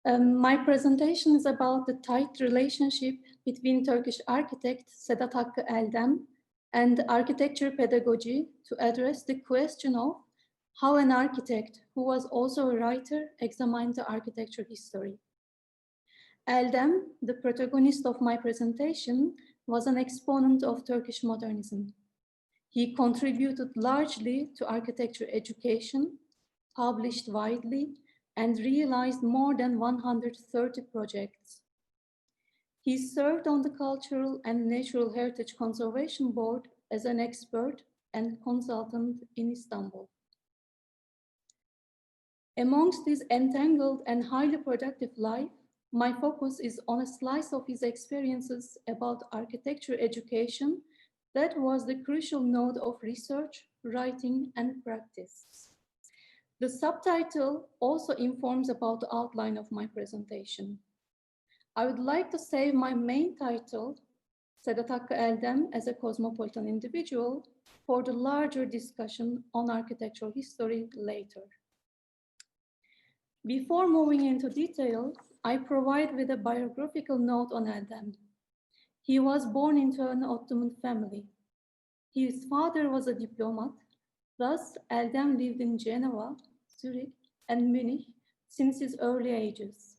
My presentation is about the tight relationship between Turkish architect Sedad Hakkı Eldem and architecture pedagogy to address the question of how an architect who was also a writer examined the architecture history. Eldem, the protagonist of my presentation, was an exponent of Turkish modernism. He contributed largely to architecture education, published widely, and realized more than 130 projects. He served on the Cultural and Natural Heritage Conservation Board as an expert and consultant in Istanbul. Amongst his entangled and highly productive life, my focus is on a slice of his experiences about architecture education that was the crucial node of research, writing, and practice. The subtitle also informs about the outline of my presentation. I would like to save my main title, Sedad Hakkı Eldem as a Cosmopolitan Individual, for the larger discussion on architectural history later. Before moving into detail, I provide with a biographical note on Eldem. He was born into an Ottoman family. His father was a diplomat. Thus, Eldem lived in Geneva, Zürich, and Munich since his early ages.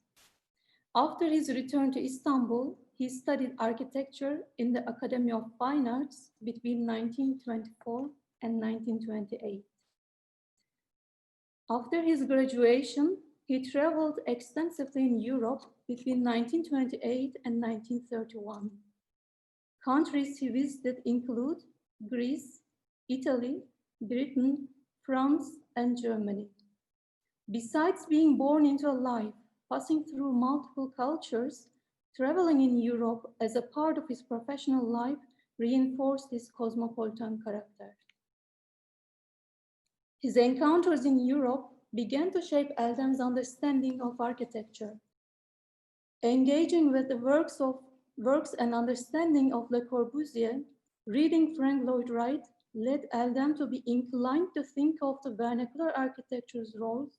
After his return to Istanbul, he studied architecture in the Academy of Fine Arts between 1924 and 1928. After his graduation, he traveled extensively in Europe between 1928 and 1931. Countries he visited include Greece, Italy, Britain, France, and Germany. Besides being born into a life passing through multiple cultures, traveling in Europe as a part of his professional life reinforced his cosmopolitan character. His encounters in Europe began to shape Eldem's understanding of architecture. Engaging with the works and understanding of Le Corbusier, reading Frank Lloyd Wright led Eldem to be inclined to think of the vernacular architecture's role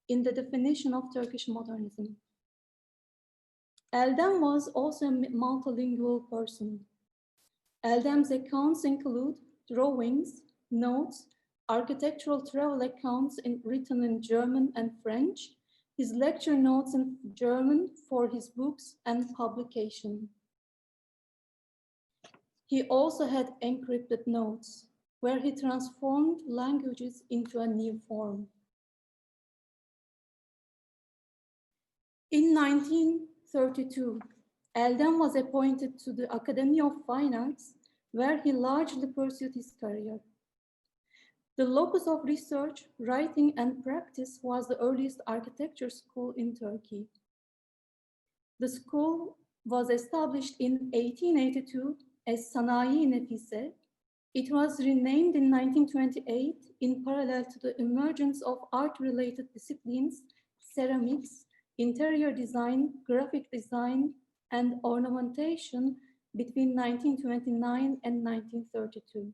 in the definition of Turkish modernism. Eldem was also a multilingual person. Eldem's accounts include drawings, notes, architectural travel accounts written in German and French, his lecture notes in German for his books and publication. He also had encrypted notes, where he transformed languages into a new form. In 1932, Eldem was appointed to the Academy of Fine Arts, where he largely pursued his career. The locus of research, writing, and practice was the earliest architecture school in Turkey. The school was established in 1882 as Sanayi Nefise. It was renamed in 1928 in parallel to the emergence of art-related disciplines, ceramics, interior design, graphic design, and ornamentation between 1929 and 1932.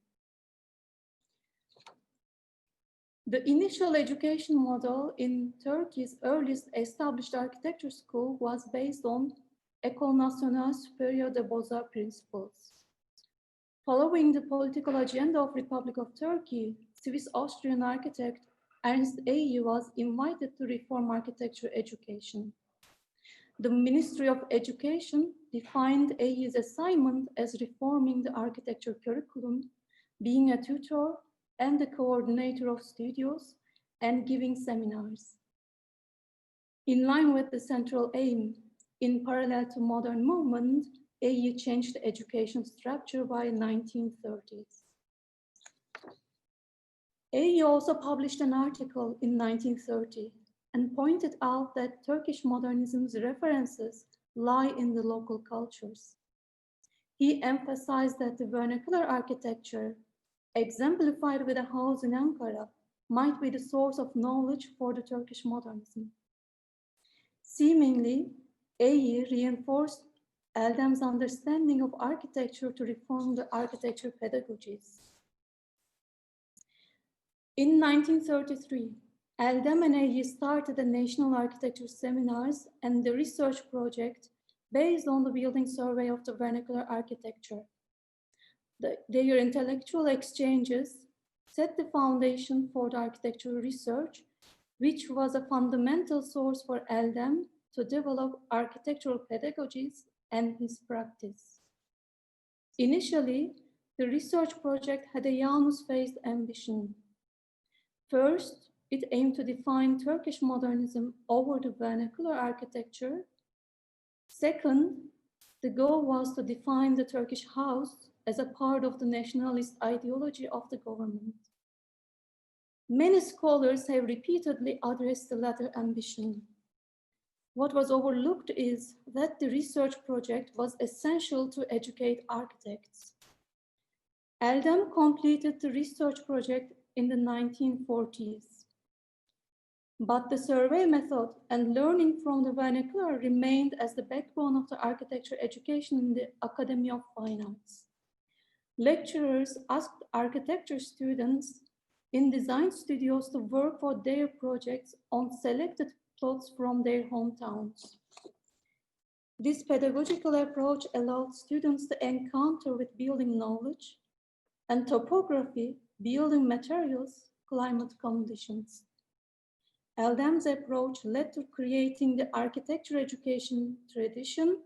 The initial education model in Turkey's earliest established architecture school was based on École Nationale Supérieure des Beaux-Arts principles. Following the political agenda of Republic of Turkey, Swiss-Austrian architect Ernst Eyi was invited to reform architecture education. The Ministry of Education defined Eyi's assignment as reforming the architecture curriculum being a tutor and the coordinator of studios and giving seminars. In line with the central aim, in parallel to modern movement, AU changed the education structure by 1930s. AU also published an article in 1930 and pointed out that Turkish modernism's references lie in the local cultures. He emphasized that the vernacular architecture, exemplified with a house in Ankara, might be the source of knowledge for the Turkish modernism. Seemingly, AE reinforced Eldem's understanding of architecture to reform the architecture pedagogies. In 1933, Eldem and AE started the National Architecture Seminars and the research project based on the building survey of the vernacular architecture. Their intellectual exchanges set the foundation for the architectural research, which was a fundamental source for Eldem to develop architectural pedagogies and his practice. Initially, the research project had a Janus-phased ambition. First, it aimed to define Turkish modernism over the vernacular architecture. Second, the goal was to define the Turkish house as a part of the nationalist ideology of the government. Many scholars have repeatedly addressed the latter ambition. What was overlooked is that the research project was essential to educate architects. Eldem completed the research project in the 1940s. But the survey method and learning from the vernacular remained as the backbone of the architecture education in the Academy of Fine Arts. Lecturers asked architecture students in design studios to work for their projects on selected plots from their hometowns. This pedagogical approach allowed students to encounter with building knowledge and topography, building materials, climate conditions. Eldem's approach led to creating the architecture education tradition,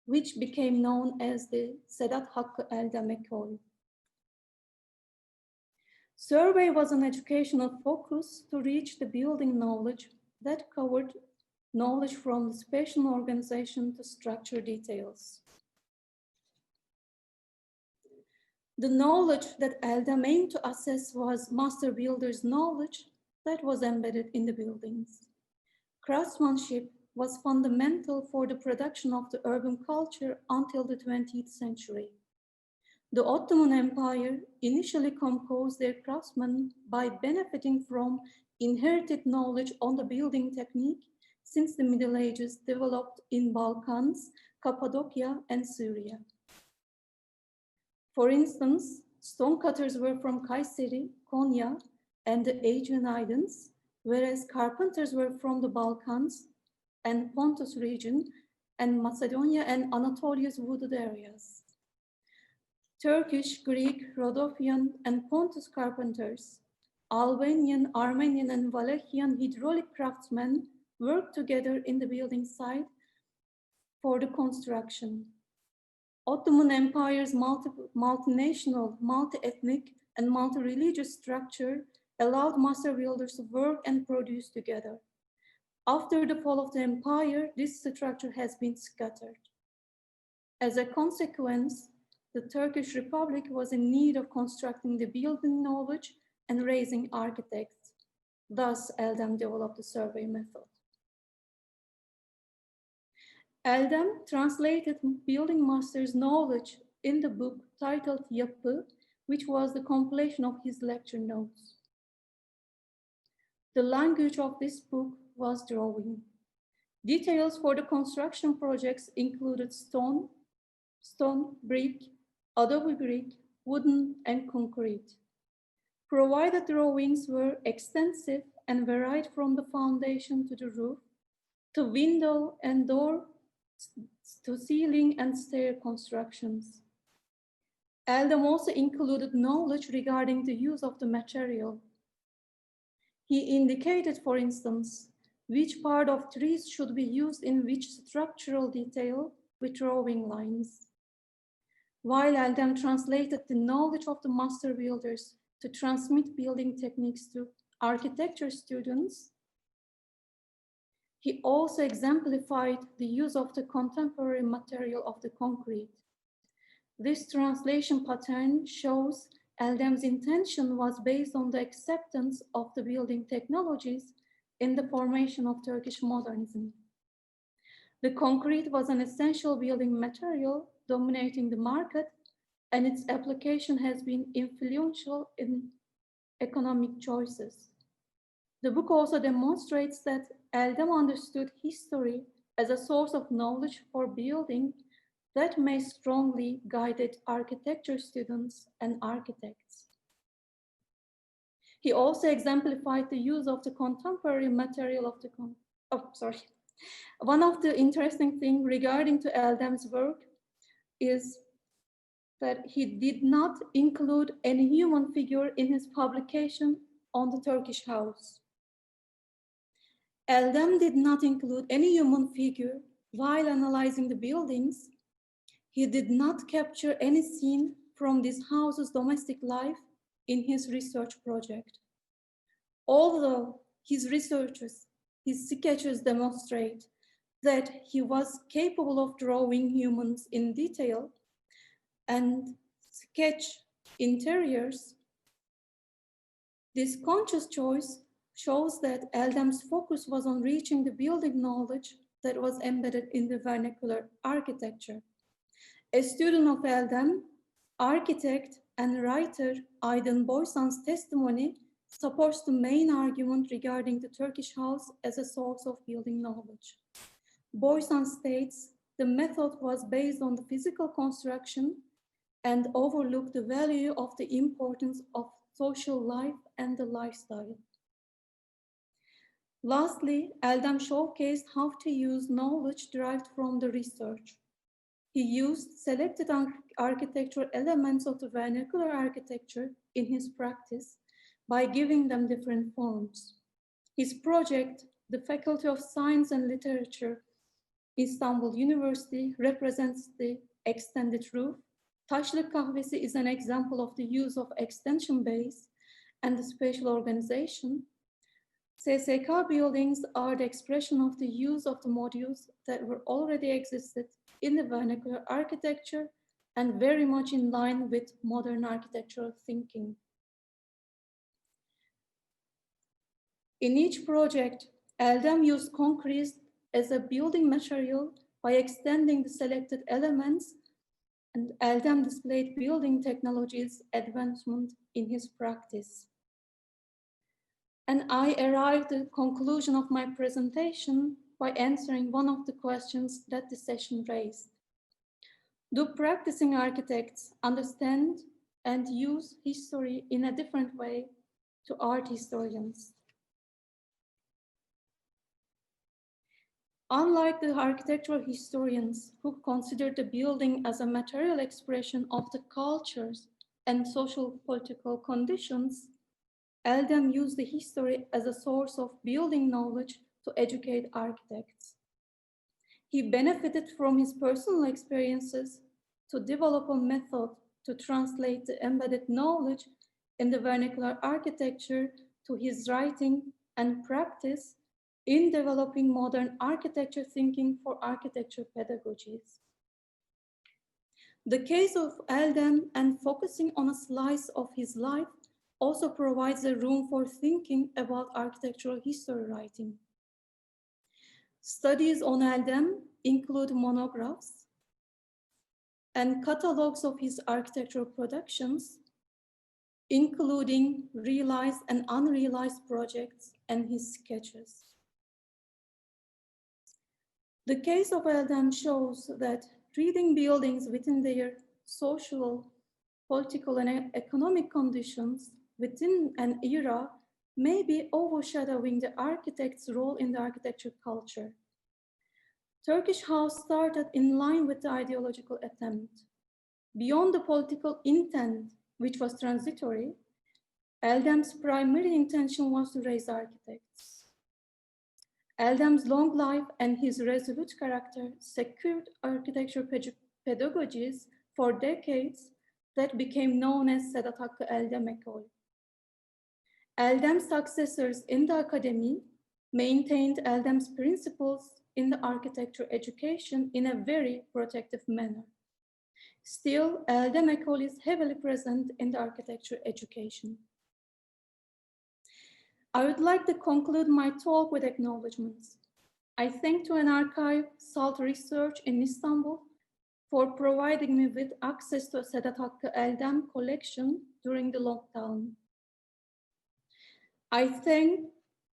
which became known as the Sedad Hakkı Eldem Ecole. Survey was an educational focus to reach the building knowledge that covered knowledge from the spatial organization to structure details. The knowledge that Eldem aimed to assess was master builders' knowledge that was embedded in the buildings. Craftsmanship was fundamental for the production of the urban culture until the 20th century. The Ottoman Empire initially composed their craftsmen by benefiting from inherited knowledge on the building technique since the Middle Ages developed in Balkans, Cappadocia, and Syria. For instance, stonecutters were from Kayseri, Konya, and the Aegean Islands, whereas carpenters were from the Balkans and Pontus region and Macedonia and Anatolia's wooded areas. Turkish, Greek, Rhodopian, and Pontus carpenters, Albanian, Armenian, and Wallachian hydraulic craftsmen worked together in the building site for the construction. Ottoman Empire's multinational, multi-ethnic, and multi-religious structure allowed master builders to work and produce together. After the fall of the empire, this structure has been scattered. As a consequence, the Turkish Republic was in need of constructing the building knowledge and raising architects. Thus, Eldem developed the survey method. Eldem translated building master's knowledge in the book titled Yapı, which was the compilation of his lecture notes. The language of this book was drawing. Details for the construction projects included stone, brick, adobe brick, wooden, and concrete. Provided drawings were extensive and varied from the foundation to the roof, to window and door, to ceiling and stair constructions. Eldem also included knowledge regarding the use of the material. He indicated, for instance, which part of trees should be used in which structural detail with drawing lines. while Eldem translated the knowledge of the master builders to transmit building techniques to architecture students, he also exemplified the use of the contemporary material of the concrete. This translation pattern shows Eldem's intention was based on the acceptance of the building technologies in the formation of Turkish modernism. The concrete was an essential building material dominating the market, and its application has been influential in economic choices. The book also demonstrates that Eldem understood history as a source of knowledge for building that may strongly guide architecture students and architects. He also exemplified the use of the contemporary material of the One of the interesting things regarding to Eldem's work is that he did not include any human figure in his publication on the Turkish house. Eldem did not include any human figure while analyzing the buildings. He did not capture any scene from this house's domestic life in his research project. Although his sketches demonstrate that he was capable of drawing humans in detail and sketch interiors, this conscious choice shows that Eldem's focus was on reaching the building knowledge that was embedded in the vernacular architecture. A student of Eldem, architect and writer Aydın Boysan's testimony supports the main argument regarding the Turkish house as a source of building knowledge. Boysan states the method was based on the physical construction and overlooked the value of the importance of social life and the lifestyle. Lastly, Eldem showcased how to use knowledge derived from the research. He used selected architectural elements of the vernacular architecture in his practice by giving them different forms. His project, the Faculty of Science and Literature, Istanbul University, represents the extended roof. Taşlı Kahvesi is an example of the use of extension base and the spatial organization. CSK buildings are the expression of the use of the modules that were already existed in the vernacular architecture and very much in line with modern architectural thinking. In each project, Eldem used concrete as a building material by extending the selected elements, and Eldem displayed building technologies advancement in his practice. And I arrived at the conclusion of my presentation by answering one of the questions that the session raised. Do practicing architects understand and use history in a different way to art historians? Unlike the architectural historians who consider the building as a material expression of the cultures and social political conditions, Eldem used the history as a source of building knowledge to educate architects. He benefited from his personal experiences to develop a method to translate the embedded knowledge in the vernacular architecture to his writing and practice in developing modern architecture thinking for architecture pedagogies. The case of Eldem and focusing on a slice of his life also provides a room for thinking about architectural history writing. Studies on Eldem include monographs and catalogs of his architectural productions, including realized and unrealized projects and his sketches. The case of Eldem shows that reading buildings within their social, political, and economic conditions within an era may be overshadowing the architect's role in the architecture culture. Turkish house started in line with the ideological attempt. Beyond the political intent, which was transitory, Eldem's primary intention was to raise architects. Eldem's long life and his resolute character secured architecture pedagogies for decades that became known as Sedat Hakkı Eldem Ecole. Eldem's successors in the academy maintained Eldem's principles in the architecture education in a very protective manner. Still, Eldem Ecole is heavily present in the architecture education. I would like to conclude my talk with acknowledgements. I thank to an archive, SALT Research in Istanbul, for providing me with access to Sedat Hakkı Eldem collection during the lockdown. I thank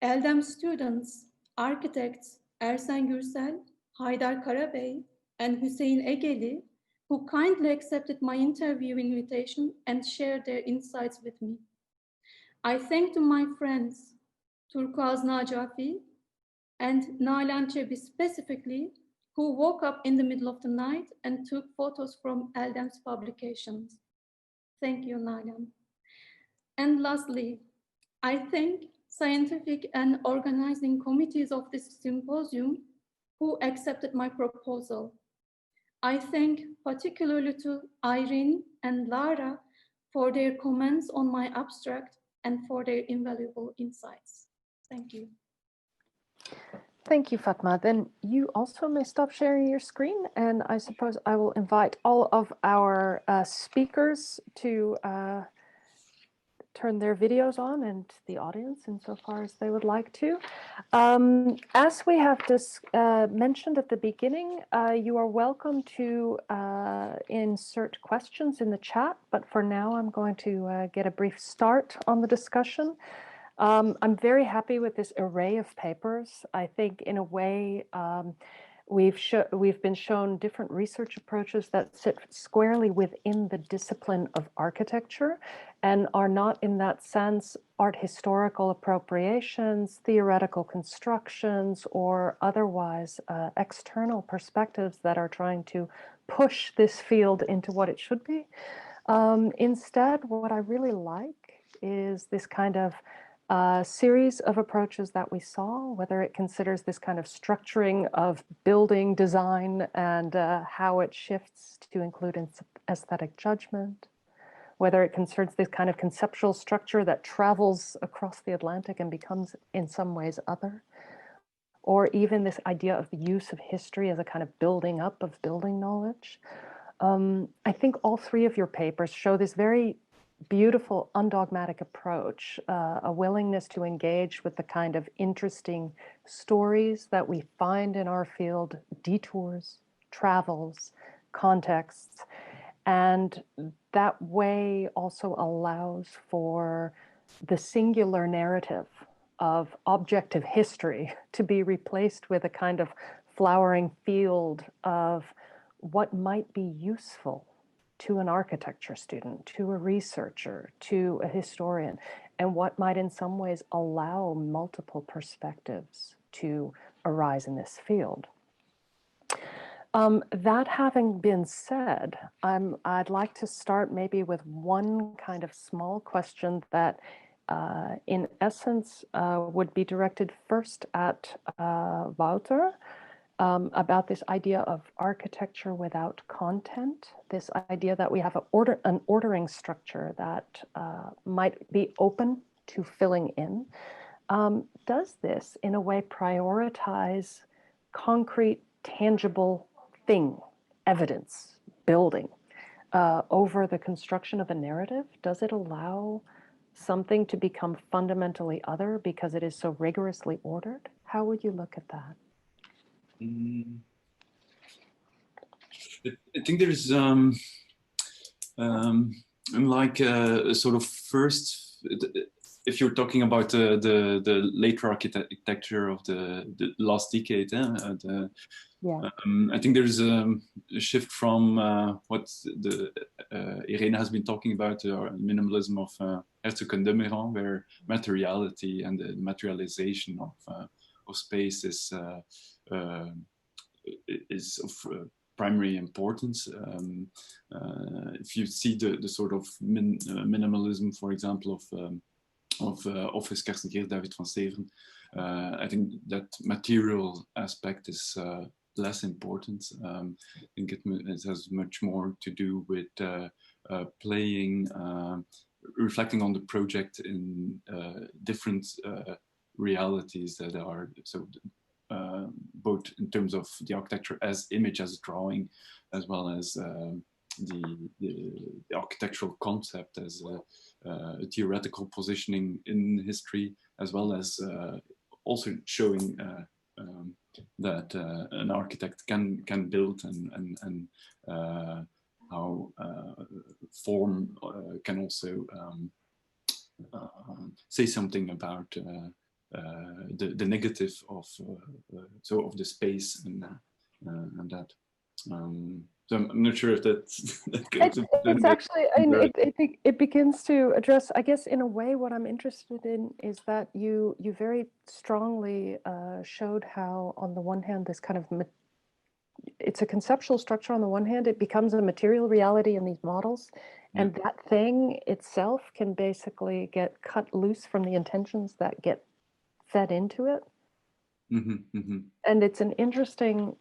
Eldem students, architects Ersen Gürsel, Haydar Karabey, and Hüseyin Egeli, who kindly accepted my interview invitation and shared their insights with me. I thank to my friends, Turkuaz Nacafi and Nalan Çebi specifically, who woke up in the middle of the night and took photos from Eldem's publications. Thank you, Nalan. And lastly, I thank scientific and organizing committees of this symposium who accepted my proposal. I thank particularly to Irina and Lara for their comments on my abstract and for their invaluable insights. Thank you. Thank you, Fatma. Then you also may stop sharing your screen, and I suppose I will invite all of our speakers to turn their videos on, and the audience insofar as they would like to. As we have mentioned at the beginning, you are welcome to insert questions in the chat, but for now I'm going to get a brief start on the discussion. I'm very happy with this array of papers. I think in a way we've been shown different research approaches that sit squarely within the discipline of architecture and are not in that sense art historical appropriations, theoretical constructions, or otherwise external perspectives that are trying to push this field into what it should be. Instead, what I really like is this kind of series of approaches that we saw, whether it considers this kind of structuring of building design and how it shifts to include aesthetic judgment, whether it concerns this kind of conceptual structure that travels across the Atlantic and becomes in some ways other, or even this idea of the use of history as a kind of building up of building knowledge. I think all three of your papers show this very beautiful, undogmatic approach, a willingness to engage with the kind of interesting stories that we find in our field, detours, travels, contexts, and that way also allows for the singular narrative of objective history to be replaced with a kind of flowering field of what might be useful to an architecture student, to a researcher, to a historian, and what might in some ways allow multiple perspectives to arise in this field. That having been said, I'd like to start maybe with one kind of small question that in essence would be directed first at Wouter, about this idea of architecture without content, this idea that we have an ordering structure that might be open to filling in. Does this, in a way, prioritize concrete, tangible thing, evidence, building, over the construction of a narrative? Does it allow something to become fundamentally other because it is so rigorously ordered? How would you look at that? I think there's like a sort of first, if you're talking about the later architecture of the last decade, I think there's a shift from what Irina has been talking about, minimalism of Herzog and de Meuron, where materiality and the materialization of space is of primary importance. If you see the sort of minimalism, for example, of Office Kersengeer, David van Steveren, I think that material aspect is less important. I think it has much more to do with playing, reflecting on the project in different realities that are both in terms of the architecture as image, as drawing, as well as the architectural concept as a theoretical positioning in history, as well as also showing that an architect can build and how form can also say something about the negative of of the space and that. So I'm not sure if that's it's actually, it begins to address, I guess, in a way, what I'm interested in is that you very strongly showed how, on the one hand, this kind of it's a conceptual structure. On the one hand, it becomes a material reality in these models, and that thing itself can basically get cut loose from the intentions that get fed into it. And it's an interesting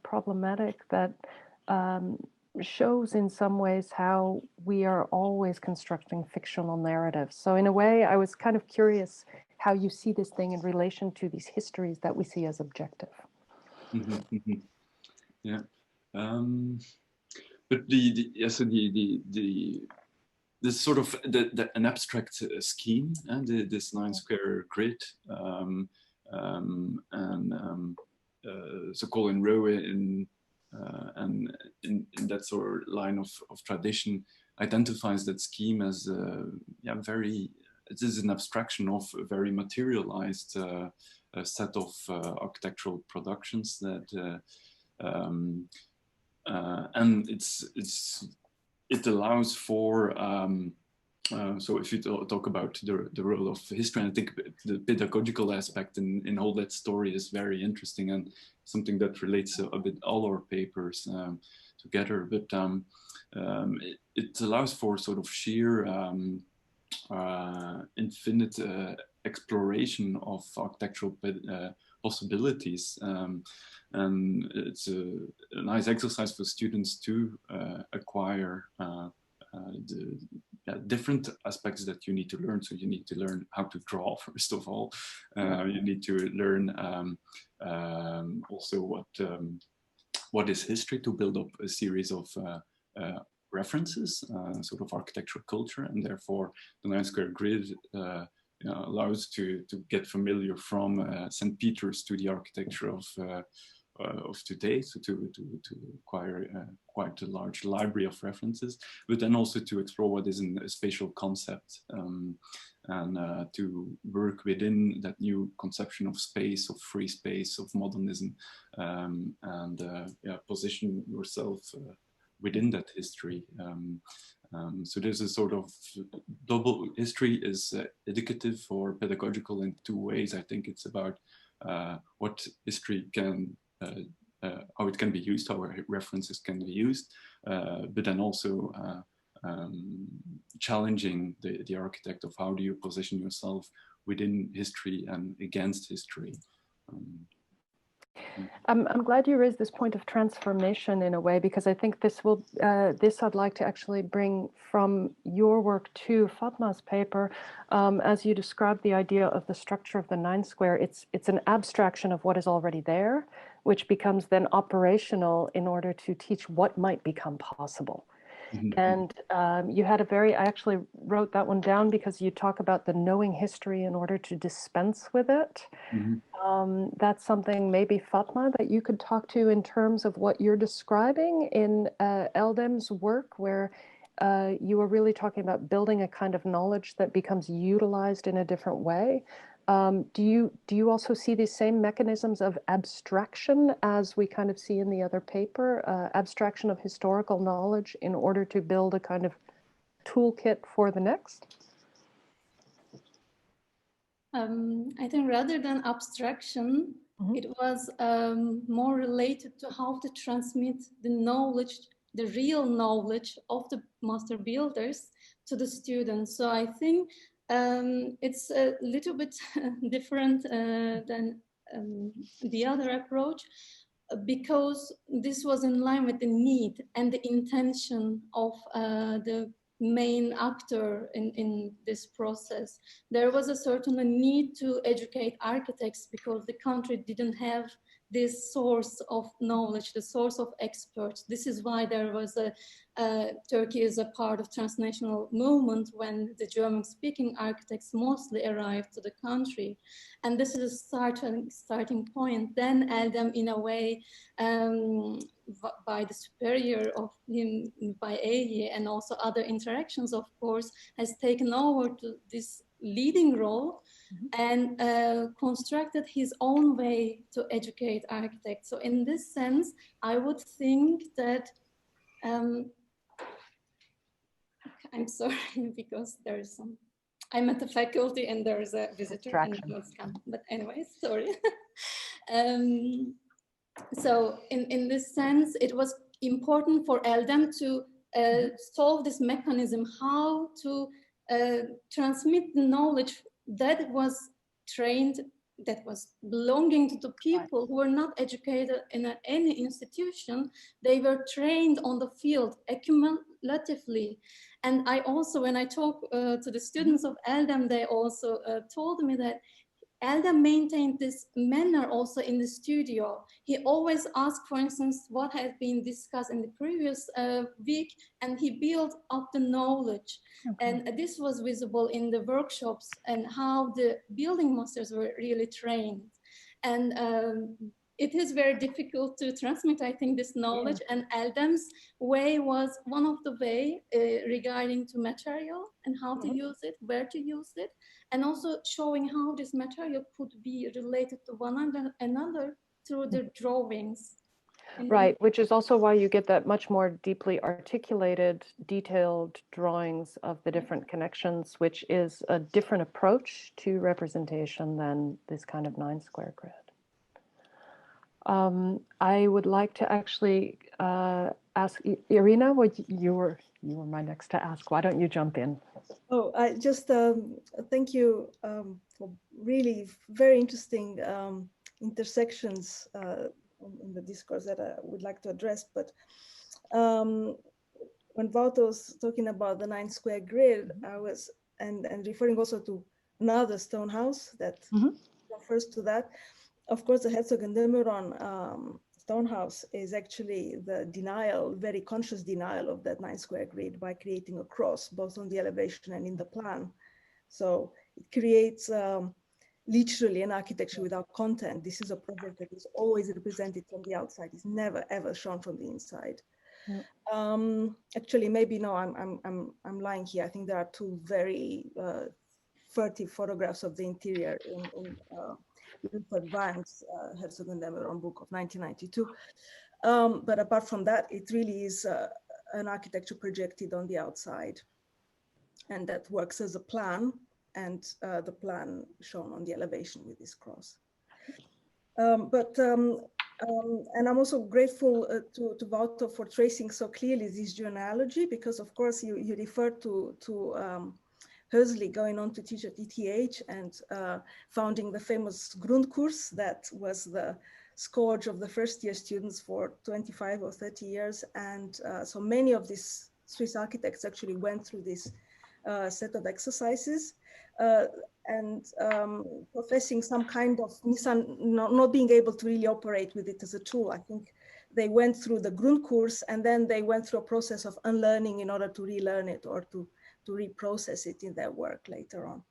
problematic that shows in some ways how we are always constructing fictional narratives. So in a way, I was kind of curious how you see this thing in relation to these histories that we see as objective. Yeah, but the sort of an abstract scheme and this 9-square grid so Colin Rowe and in that sort of line of tradition identifies that scheme as very, it is an abstraction of a very materialized set of architectural productions that and it allows for so if you talk about the role of history, and I think the pedagogical aspect in all that story is very interesting and something that relates a bit all our papers together. But it allows for sort of sheer infinite exploration of architectural possibilities, and it's a nice exercise for students to acquire the different aspects that you need to learn. So you need to learn how to draw, first of all. You need to learn also what is history, to build up a series of references, sort of architectural culture, and therefore the 9-square grid allows to get familiar from St. Peter's to the architecture of today, so to acquire quite a large library of references, but then also to explore what is a spatial concept, and to work within that new conception of space, of free space, of modernism, and position yourself within that history. So there's a sort of double history is educative or pedagogical in two ways. I think it's about what history can, how it can be used, how references can be used, but then also challenging the architect of how do you position yourself within history and against history. I'm glad you raised this point of transformation in a way, because I think this will, this I'd like to actually bring from your work to Fatma's paper. As you described the idea of the structure of the 9-square, it's an abstraction of what is already there, which becomes then operational in order to teach what might become possible. And you had I actually wrote that one down because you talk about the knowing history in order to dispense with it. That's something maybe, Fatma, that you could talk to in terms of what you're describing in Eldem's work, where you were really talking about building a kind of knowledge that becomes utilized in a different way. Do you also see these same mechanisms of abstraction as we kind of see in the other paper, abstraction of historical knowledge in order to build a kind of toolkit for the next? I think rather than abstraction, it was more related to how to transmit the knowledge, the real knowledge of the master builders to the students. So I think it's a little bit different than the other approach. because this was in line with the need and the intention of the main actor in this process. There was a certain need to educate architects because the country didn't have this source of knowledge, the source of experts. This is why there was Turkey is a part of transnational movement when the German-speaking architects mostly arrived to the country. And this is a starting point. Then Eldem, in a way, by the superior of him, by Eje, and also other interactions, of course, has taken over to this leading role and constructed his own way to educate architects. So in this sense, I would think that, I'm sorry, because there's some, I'm at the faculty and there's a visitor and it's come, but anyway, sorry. So in this sense, it was important for Eldem to solve this mechanism, how to transmit the knowledge that was trained, that was belonging to the people who were not educated in any institution. They were trained on the field accumulatively. And I also, when I talk to the students of Eldem, they also told me that Eldem maintained this manner also in the studio. He always asked, for instance, what had been discussed in the previous week, and he built up the knowledge. Okay. And this was visible in the workshops and how the building masters were really trained. And it is very difficult to transmit, I think, this knowledge. Yeah. And Eldem's way was one of the way regarding to material and how to use it, where to use it, and also showing how this material could be related to one another through the drawings. Right, which is also why you get that much more deeply articulated, detailed drawings of the different connections, which is a different approach to representation than this kind of 9-square grid. I would like to actually ask Irina, what you were my next to ask. Why don't you jump in? Oh, I just thank you for really very interesting intersections in the discourse that I would like to address. But when Wouter was talking about the 9-square grid, I was and referring also to another stone house that refers to that. Of course, the Herzog and de Meuron stone house is actually the denial, very conscious denial of that 9-square grid by creating a cross, both on the elevation and in the plan. So it creates literally an architecture without content. This is a project that is always represented from the outside. It's never ever shown from the inside. Yeah. Actually, maybe no, I'm lying here. I think there are two very furtive photographs of the interior in Rupert Van's Herzog and de Meuron book of 1992. But apart from that, it really is an architecture projected on the outside, and that works as a plan, and the plan shown on the elevation with this cross. And I'm also grateful to Wouter for tracing so clearly this genealogy, because of course you refer to Hösli going on to teach at ETH and founding the famous Grundkurs that was the scourge of the first-year students for 25 or 30 years. And so many of these Swiss architects actually went through this set of exercises and professing some kind of not being able to really operate with it as a tool. I think they went through the Grundkurs and then they went through a process of unlearning in order to relearn it or to reprocess it in their work later on.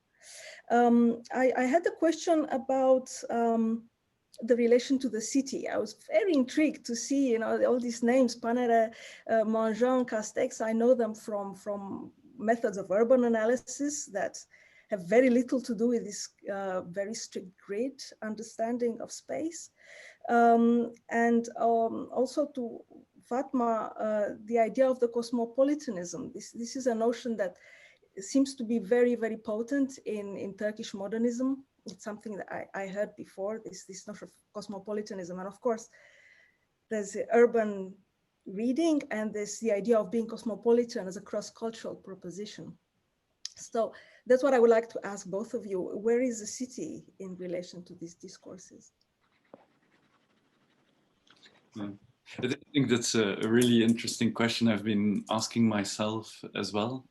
I had a question about the relation to the city. I was very intrigued to see, you know, all these names, Panere, Mangin, Castex. I know them from methods of urban analysis that have very little to do with this very strict grid understanding of space. And also to Fatma, the idea of the cosmopolitanism. This is a notion that seems to be very, very potent in Turkish modernism. It's something that I heard before, this notion of cosmopolitanism. And of course, there's the urban reading and there's the idea of being cosmopolitan as a cross-cultural proposition. So that's what I would like to ask both of you. Where is the city in relation to these discourses? Yeah. I think that's a really interesting question I've been asking myself as well.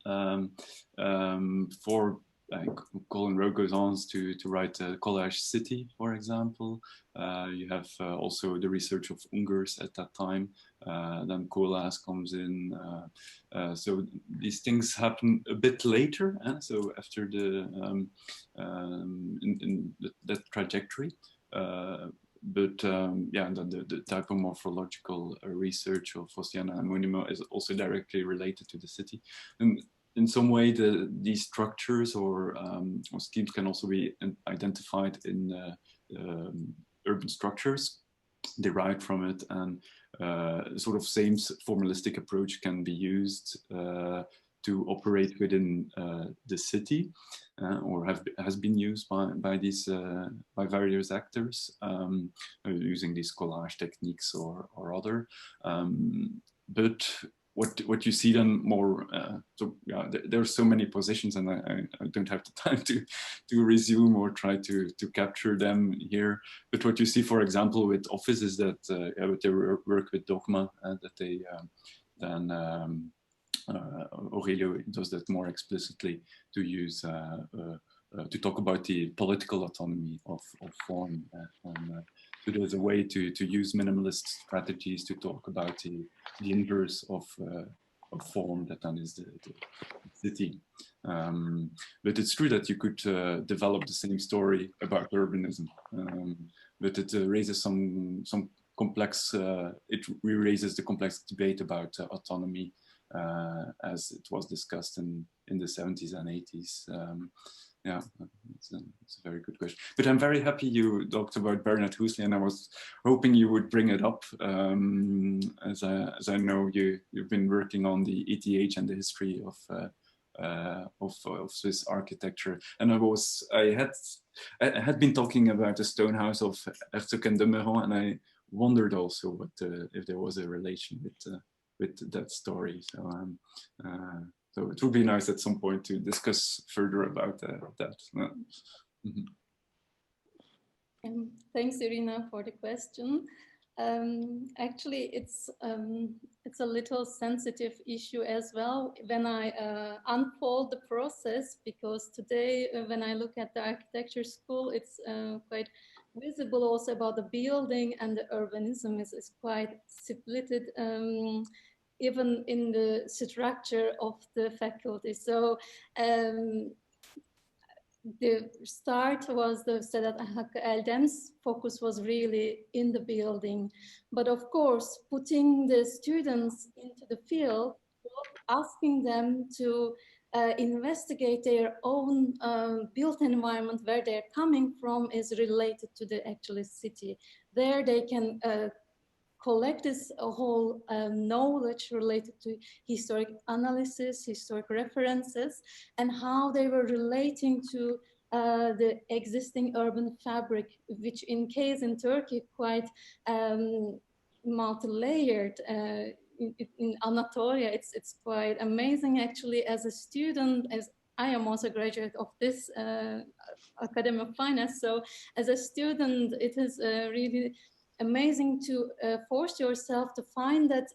For Colin Rowe goes on to write Collage City, for example. You have also the research of Ungers at that time. Then Colas comes in. So these things happen a bit later. So after the that trajectory. But yeah, the typomorphological research of Ossiana and Monimo is also directly related to the city. And in some way, these structures or schemes can also be identified in urban structures derived from it, and sort of same formalistic approach can be used to operate within the city, or has been used by these by various actors using these collage techniques or other. But what you see then more, so yeah, there are so many positions, and I don't have the time to resume or try to capture them here. But what you see, for example, with Office is that yeah, with their work with Dogma, that they then Aurelio does that more explicitly, to use to talk about the political autonomy of form. So there's a way to use minimalist strategies to talk about the inverse of form, that then is the city. But it's true that you could develop the same story about urbanism, but it raises some complex, it re-raises the complex debate about autonomy, as it was discussed in the 70s and 80s. Yeah, it's a very good question. But I'm very happy you talked about Bernard Husley, and I was hoping you would bring it up, as I know you've been working on the ETH and the history of Swiss architecture. And I had been talking about the stone house of Herzog and de Meuron, and I wondered also what if there was a relation with that story. So it would be nice at some point to discuss further about that. Mm-hmm. Thanks, Irina, for the question. Actually, it's a little sensitive issue as well when I unfold the process, because today when I look at the architecture school, it's quite visible also about the building, and the urbanism is quite splitted, even in the structure of the faculty. So the start was the Sedad Hakkı Eldem's focus was really in the building. But of course, putting the students into the field, asking them to investigate their own built environment, where they're coming from, is related to the actual city. There they can collect this whole knowledge related to historic analysis, historic references, and how they were relating to the existing urban fabric, which in Turkey quite multi-layered. In Anatolia, it's quite amazing actually. As a student, as I am also a graduate of this Academy of Finance, so as a student, it is really amazing to force yourself to find that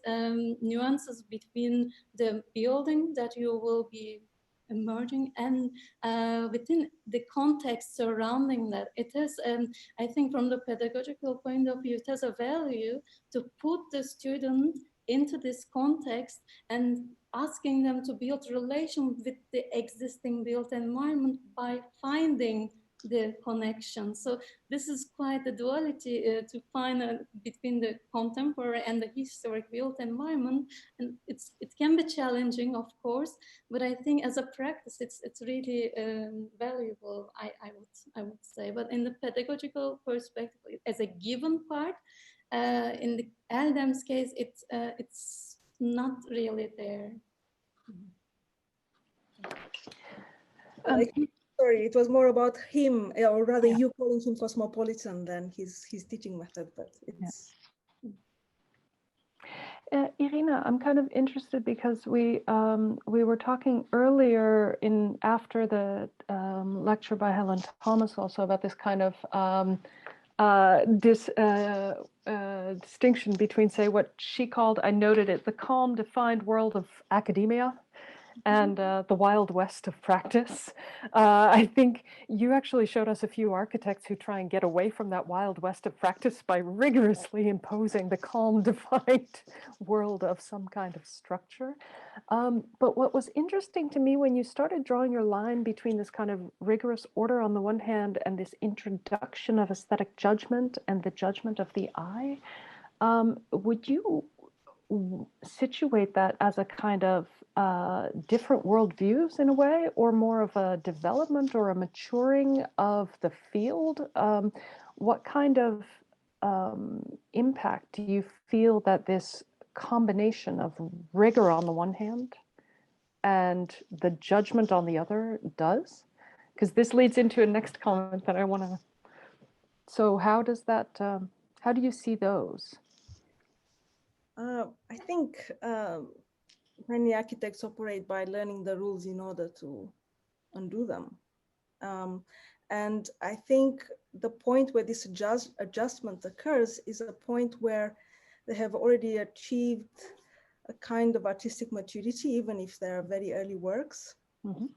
nuances between the building that you will be emerging and within the context surrounding that. It is, I think from the pedagogical point of view, it has a value to put the student into this context and asking them to build relation with the existing built environment by finding the connection. So this is quite a duality to find between the contemporary and the historic built environment, and it can be challenging, of course, but I think as a practice it's really valuable, I would say. But in the pedagogical perspective, as a given part, in the Eldem's case, it's not really there. Sorry, it was more about him, or rather you calling him cosmopolitan than his teaching method, but it's... Irina, I'm kind of interested because we were talking earlier after the lecture by Helen Thomas also about this kind of distinction between, say, what she called, I noted it, the calm, defined world of academia and the wild west of practice. I think you actually showed us a few architects who try and get away from that wild west of practice by rigorously imposing the calm, defined world of some kind of structure. But what was interesting to me when you started drawing your line between this kind of rigorous order on the one hand and this introduction of aesthetic judgment and the judgment of the eye, would you situate that as a kind of different worldviews in a way, or more of a development or a maturing of the field? What kind of impact do you feel that this combination of rigor on the one hand and the judgment on the other does? Because this leads into a next comment that I want to. So how does that, how do you see those? I think many architects operate by learning the rules in order to undo them. And I think the point where this adjustment occurs is a point where they have already achieved a kind of artistic maturity, even if they're very early works. Mm-hmm.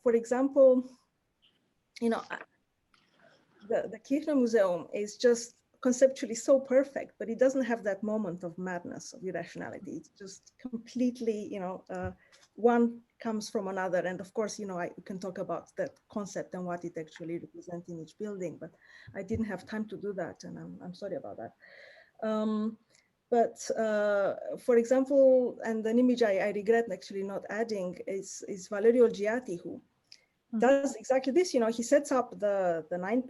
For example, you know, the Kirchner Museum is just conceptually so perfect, but it doesn't have that moment of madness, of irrationality. It's just completely, you know, one comes from another. And of course, you know, we can talk about that concept and what it actually represents in each building, but I didn't have time to do that, and I'm sorry about that. For example, and an image I regret actually not adding is Valerio Giatti, who does exactly this. You know, he sets up the 9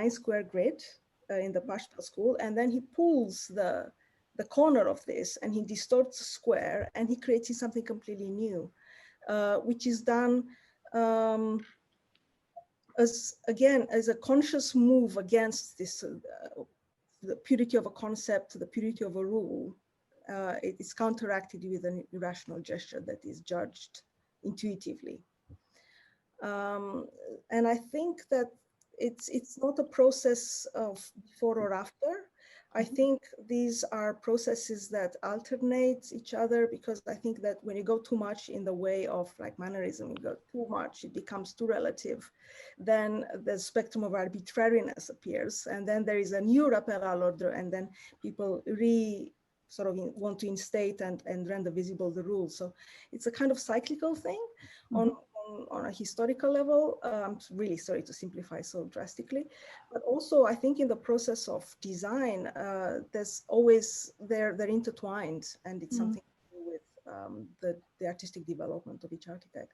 square grid in the Pashta school, and then he pulls the corner of this and he distorts the square and he creates something completely new, which is done as a conscious move against this the purity of a concept, the purity of a rule. It is counteracted with an irrational gesture that is judged intuitively. And I think that it's not a process of before or after. I think these are processes that alternate each other, because I think that when you go too much in the way of like mannerism, you go too much, it becomes too relative. Then the spectrum of arbitrariness appears, and then there is a new rappel à l'ordre, and then people want to instate and render visible the rules. So it's a kind of cyclical thing. On a historical level. I'm really sorry to simplify so drastically, but also I think in the process of design, there's always, they're intertwined, and it's something to do with the artistic development of each architect.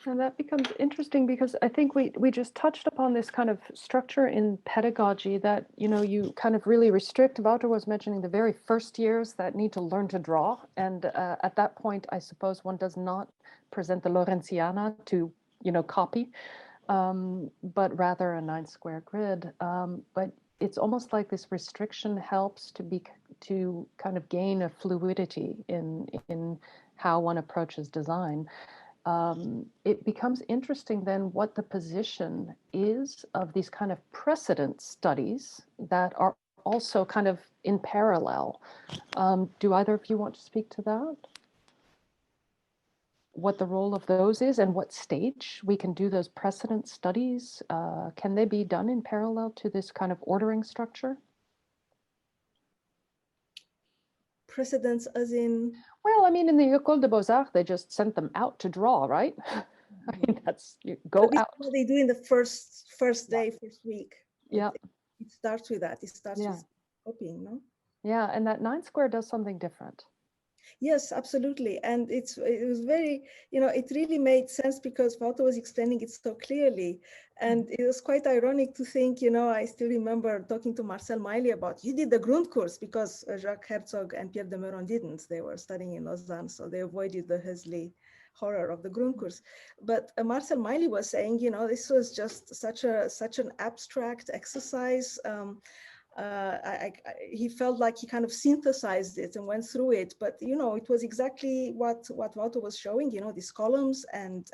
And that becomes interesting because I think we just touched upon this kind of structure in pedagogy that, you know, you kind of really restrict. Wouter was mentioning the very first years that need to learn to draw. And at that point, I suppose one does not present the Lawrenziana to, you know, copy, but rather a 9 square grid. But it's almost like this restriction helps to kind of gain a fluidity in how one approaches design. It becomes interesting then what the position is of these kind of precedent studies that are also kind of in parallel. Do either of you want to speak to that? What the role of those is and what stage we can do those precedent studies? Can they be done in parallel to this kind of ordering structure? Precedents as in? Well, I mean, in the École des Beaux-Arts, they just sent them out to draw, right? I mean, that's, you go out. What they do in the first day, first week. Yeah. It starts with that. It starts with copying, no? Yeah, and that 9 square does something different. Yes, absolutely. And it was very, you know, it really made sense because Wouter was explaining it so clearly. And it was quite ironic to think, you know, I still remember talking to Marcel Miley about, you did the Grundkurs, because Jacques Herzog and Pierre de Meuron didn't. They were studying in Lausanne, so they avoided the Hesley horror of the Grundkurs. But Marcel Miley was saying, you know, this was just such an abstract exercise. He felt like he kind of synthesized it and went through it, but you know, it was exactly what Wouter was showing. You know, these columns and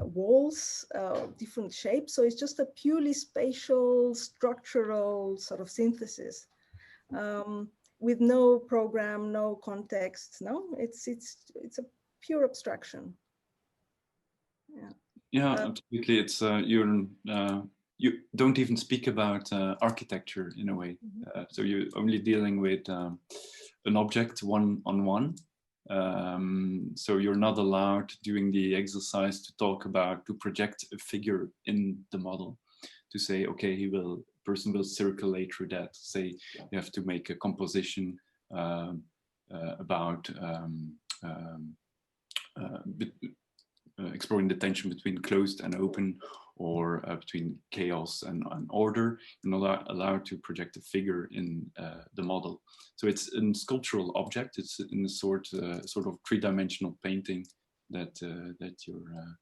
walls, different shapes. So it's just a purely spatial, structural sort of synthesis with no program, no context. No, it's a pure abstraction. Yeah. Yeah, absolutely. It's you don't even speak about architecture in a way. So you're only dealing with an object one-on-one. So you're not allowed during the exercise to talk about, to project a figure in the model, to say, okay, person will circulate through that. Say you have to make a composition about exploring the tension between closed and open, or between chaos and order. You're not allowed to project a figure in the model. So it's a sculptural object. It's in a sort of three-dimensional painting that you're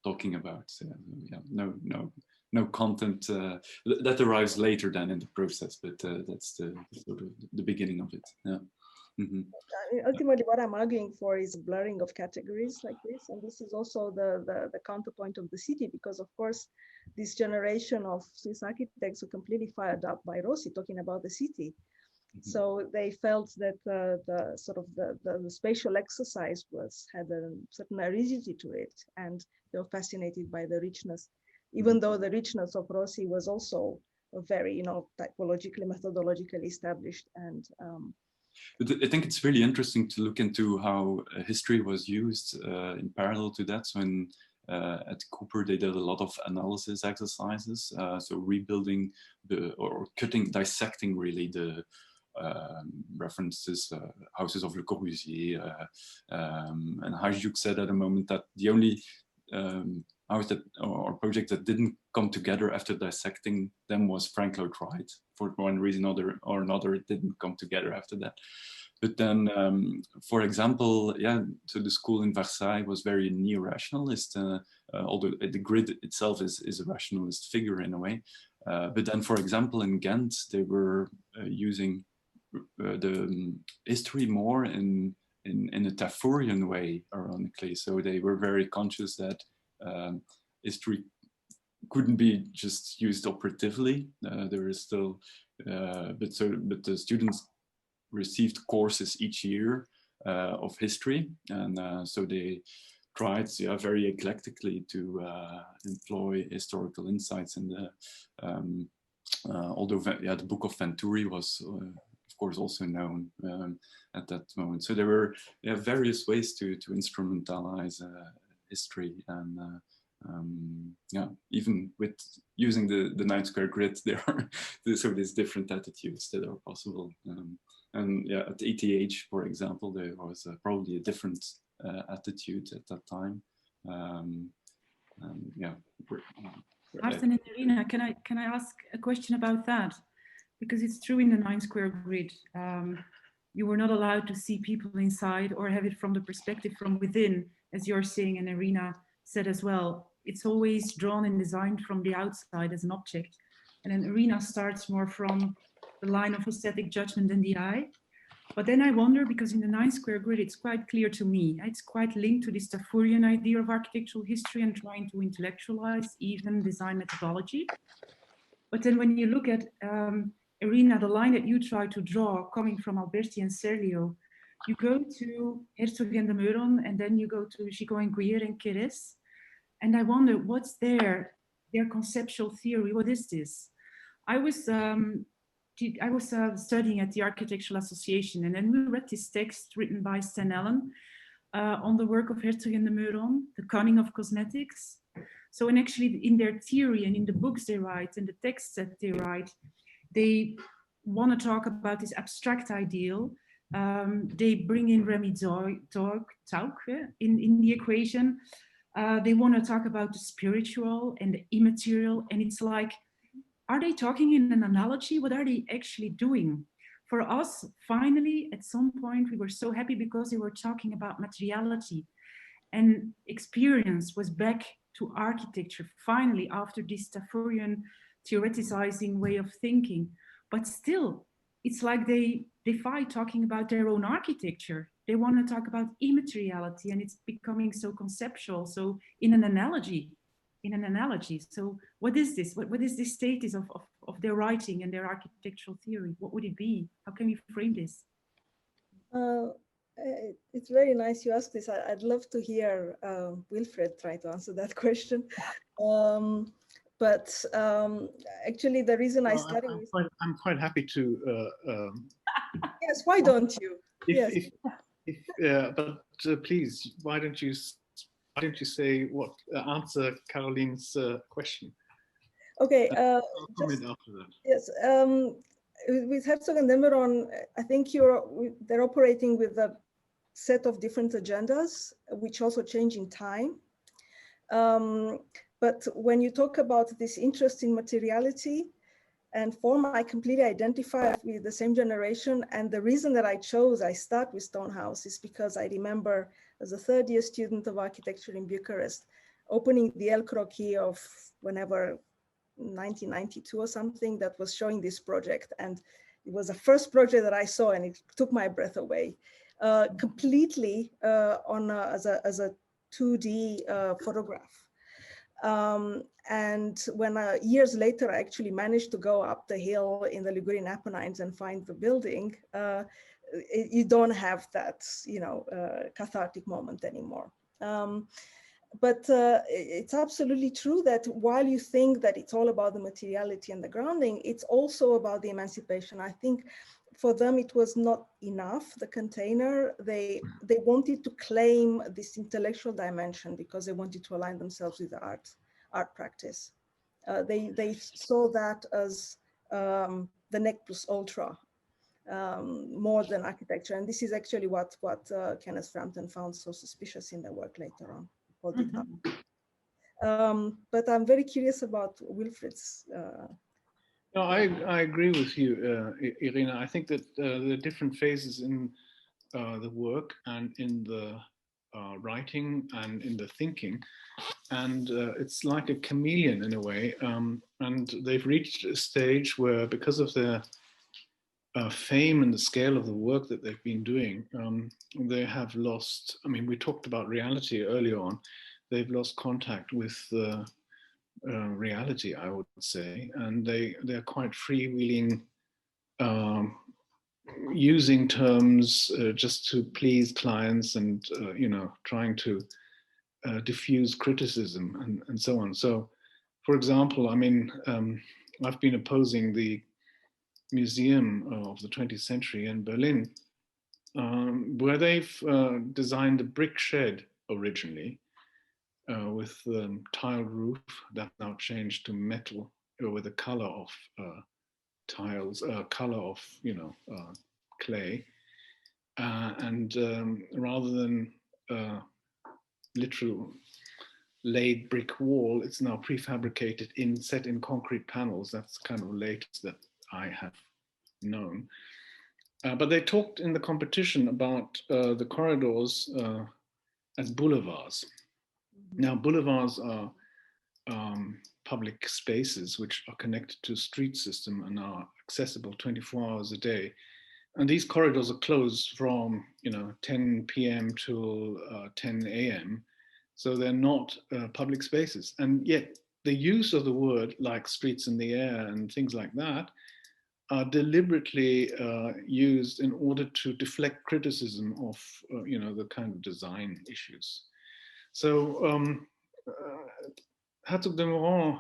talking about. So, yeah, no content that arrives later than in the process, but that's the sort of the beginning of it. Yeah. Ultimately, what I'm arguing for is blurring of categories like this, and this is also the counterpoint of the city, because of course this generation of Swiss architects were completely fired up by Rossi talking about the city. So they felt that the spatial exercise had a certain aridity to it, and they were fascinated by the richness, even though the richness of Rossi was also very, typologically, methodologically established. And but I think it's really interesting to look into how history was used in parallel to that. So at Cooper, they did a lot of analysis exercises. So rebuilding dissecting really the references, houses of Le Corbusier. And Hajduk said at a moment that the only house project that didn't come together after dissecting them was Frank Lloyd Wright. For one reason or another, it didn't come together after that. But then, for example, so the school in Versailles was very neo-rationalist, although the grid itself is a rationalist figure in a way. But then, for example, in Ghent, they were using the history more in a Tafurian way, ironically. So they were very conscious that history couldn't be just used operatively. There is still, but the students received courses each year of history, and so they tried very eclectically to employ historical insights in the. Although the Book of Venturi was, of course, also known at that moment. So there were various ways to instrumentalize history, and even with using the 9 square grid, there are these different attitudes that are possible. And at ETH, for example, there was probably a different attitude at that time. Martin and Irina, can I ask a question about that? Because it's true in the 9 square grid. You were not allowed to see people inside or have it from the perspective from within, as you're saying, and Irina said as well. It's always drawn and designed from the outside as an object. And then Irina starts more from the line of aesthetic judgment and the eye. But then I wonder, because in the 9 square grid, it's quite clear to me, it's quite linked to this Tafurian idea of architectural history and trying to intellectualize even design methodology. But then when you look at Irina, the line that you try to draw coming from Alberti and Serlio, you go to Herzog and de Meuron, and then you go to Chico and Guyer and Querés. And I wonder, what's their conceptual theory? What is this? I was studying at the Architectural Association, and then we read this text written by Sten Allen on the work of Herzog and de Meuron, The Cunning of Cosmetics. So, and actually in their theory and in the books they write and the texts that they write, they want to talk about this abstract ideal. They bring in Remy Tauk in the equation. They want to talk about the spiritual and the immaterial, and it's like, are they talking in an analogy? What are they actually doing? For us, finally, at some point, we were so happy because they were talking about materiality, and experience was back to architecture, finally, after this Tafurian theoreticizing way of thinking. But still, it's like they defy talking about their own architecture. They want to talk about immateriality, and it's becoming so conceptual. So in an analogy. So what is this? What is the status of their writing and their architectural theory? What would it be? How can we frame this? It's very nice you ask this. I'd love to hear Wilfred try to answer that question. But actually, the reason I study I'm quite happy to. Yes, why don't you? But please, why don't you say what answer Caroline's question? Okay. I'll comment after that. Yes. With Herzog and de Meuron, I think they're operating with a set of different agendas, which also change in time. But when you talk about this interest in materiality and form, I completely identify with the same generation. And the reason that I start with Stonehouse is because I remember as a third-year student of architecture in Bucharest, opening the El Croquis of whenever 1992 or something that was showing this project. And it was the first project that I saw, and it took my breath away completely as a 2D photograph. And when years later, I actually managed to go up the hill in the Ligurian Apennines and find the building, you don't have that, cathartic moment anymore. But it's absolutely true that while you think that it's all about the materiality and the grounding, it's also about the emancipation. I think for them, it was not enough, the container. They wanted to claim this intellectual dimension because they wanted to align themselves with the art practice. They saw that as the nec plus ultra, more than architecture. And this is actually what Kenneth Frampton found so suspicious in their work later on. But I'm very curious about Wilfred's. No, I agree with you, Irina. I think that the different phases in the work and in the writing and in the thinking, and it's like a chameleon in a way. And they've reached a stage where, because of their fame and the scale of the work that they've been doing, they have lost, I mean, we talked about reality earlier on, they've lost contact with reality, I would say, and they're quite freewheeling, using terms just to please clients and, trying to diffuse criticism and so on. So, for example, I mean, I've been opposing the Museum of the 20th Century in Berlin, where they've designed a brick shed originally with tiled roof that now changed to metal with a color of tiles, color of clay, and rather than literal laid brick wall, it's now prefabricated set in concrete panels. That's kind of the latest that I have known. But they talked in the competition about the corridors as boulevards. Now, boulevards are public spaces which are connected to a street system and are accessible 24 hours a day. And these corridors are closed from 10 p.m. till 10 a.m. So they're not public spaces. And yet the use of the word, like streets in the air and things like that, are deliberately used in order to deflect criticism of the kind of design issues. So Herzog de Meuron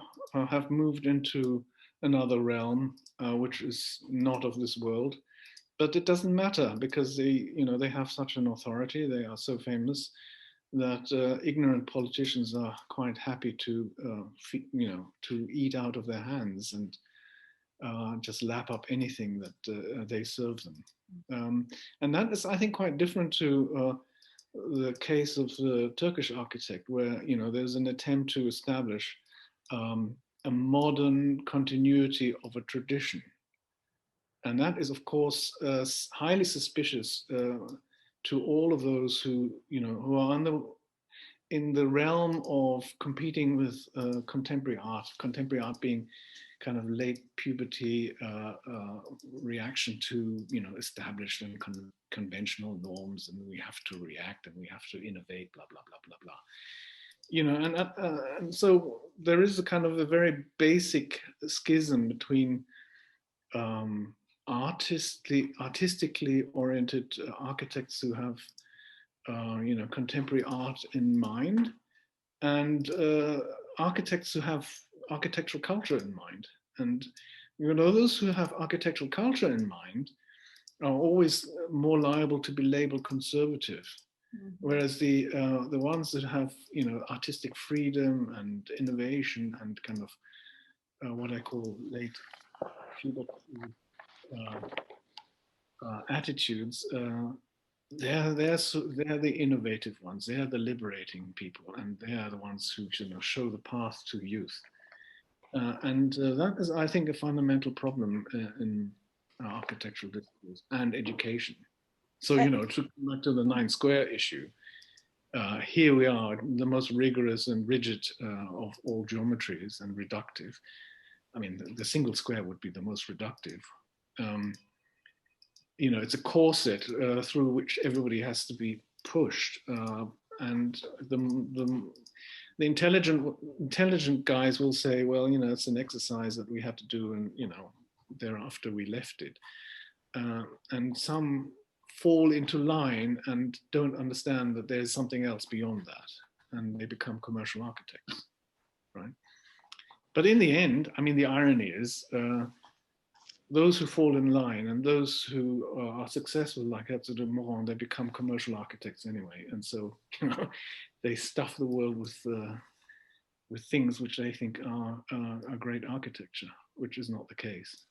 have moved into another realm, which is not of this world, but it doesn't matter because they have such an authority. They are so famous that ignorant politicians are quite happy to to eat out of their hands and just lap up anything that they serve them. And that is, I think, quite different to the case of the Turkish architect, where there's an attempt to establish a modern continuity of a tradition, and that is, of course, highly suspicious to all of those who who are in the realm of competing with contemporary art being kind of late puberty reaction to, you know, established and conventional norms, and we have to react and we have to innovate, blah, blah, blah, blah, blah. You know, and so there is a kind of a very basic schism between artistically oriented architects who have, you know, contemporary art in mind, and architects who have architectural culture in mind. And, you know, those who have architectural culture in mind are always more liable to be labeled conservative. Whereas the ones that have, you know, artistic freedom and innovation and kind of what I call late puberty attitudes, they're the innovative ones. They are the liberating people, and they are the ones who, you know, show the path to youth. And that is, I think, a fundamental problem in architectural discourse and education. So, you know, to come back to the 9 square issue, here we are, the most rigorous and rigid of all geometries and reductive. I mean, the single square would be the most reductive. You know, it's a corset through which everybody has to be pushed. And the intelligent guys will say, well, you know, it's an exercise that we had to do, and, you know, thereafter we left it. And some fall into line and don't understand that there's something else beyond that, and they become commercial architects, right? But in the end, I mean, the irony is those who fall in line and those who are successful, like Herzog de Meuron, they become commercial architects anyway. And so, you know, they stuff the world with things which they think are great architecture, which is not the case.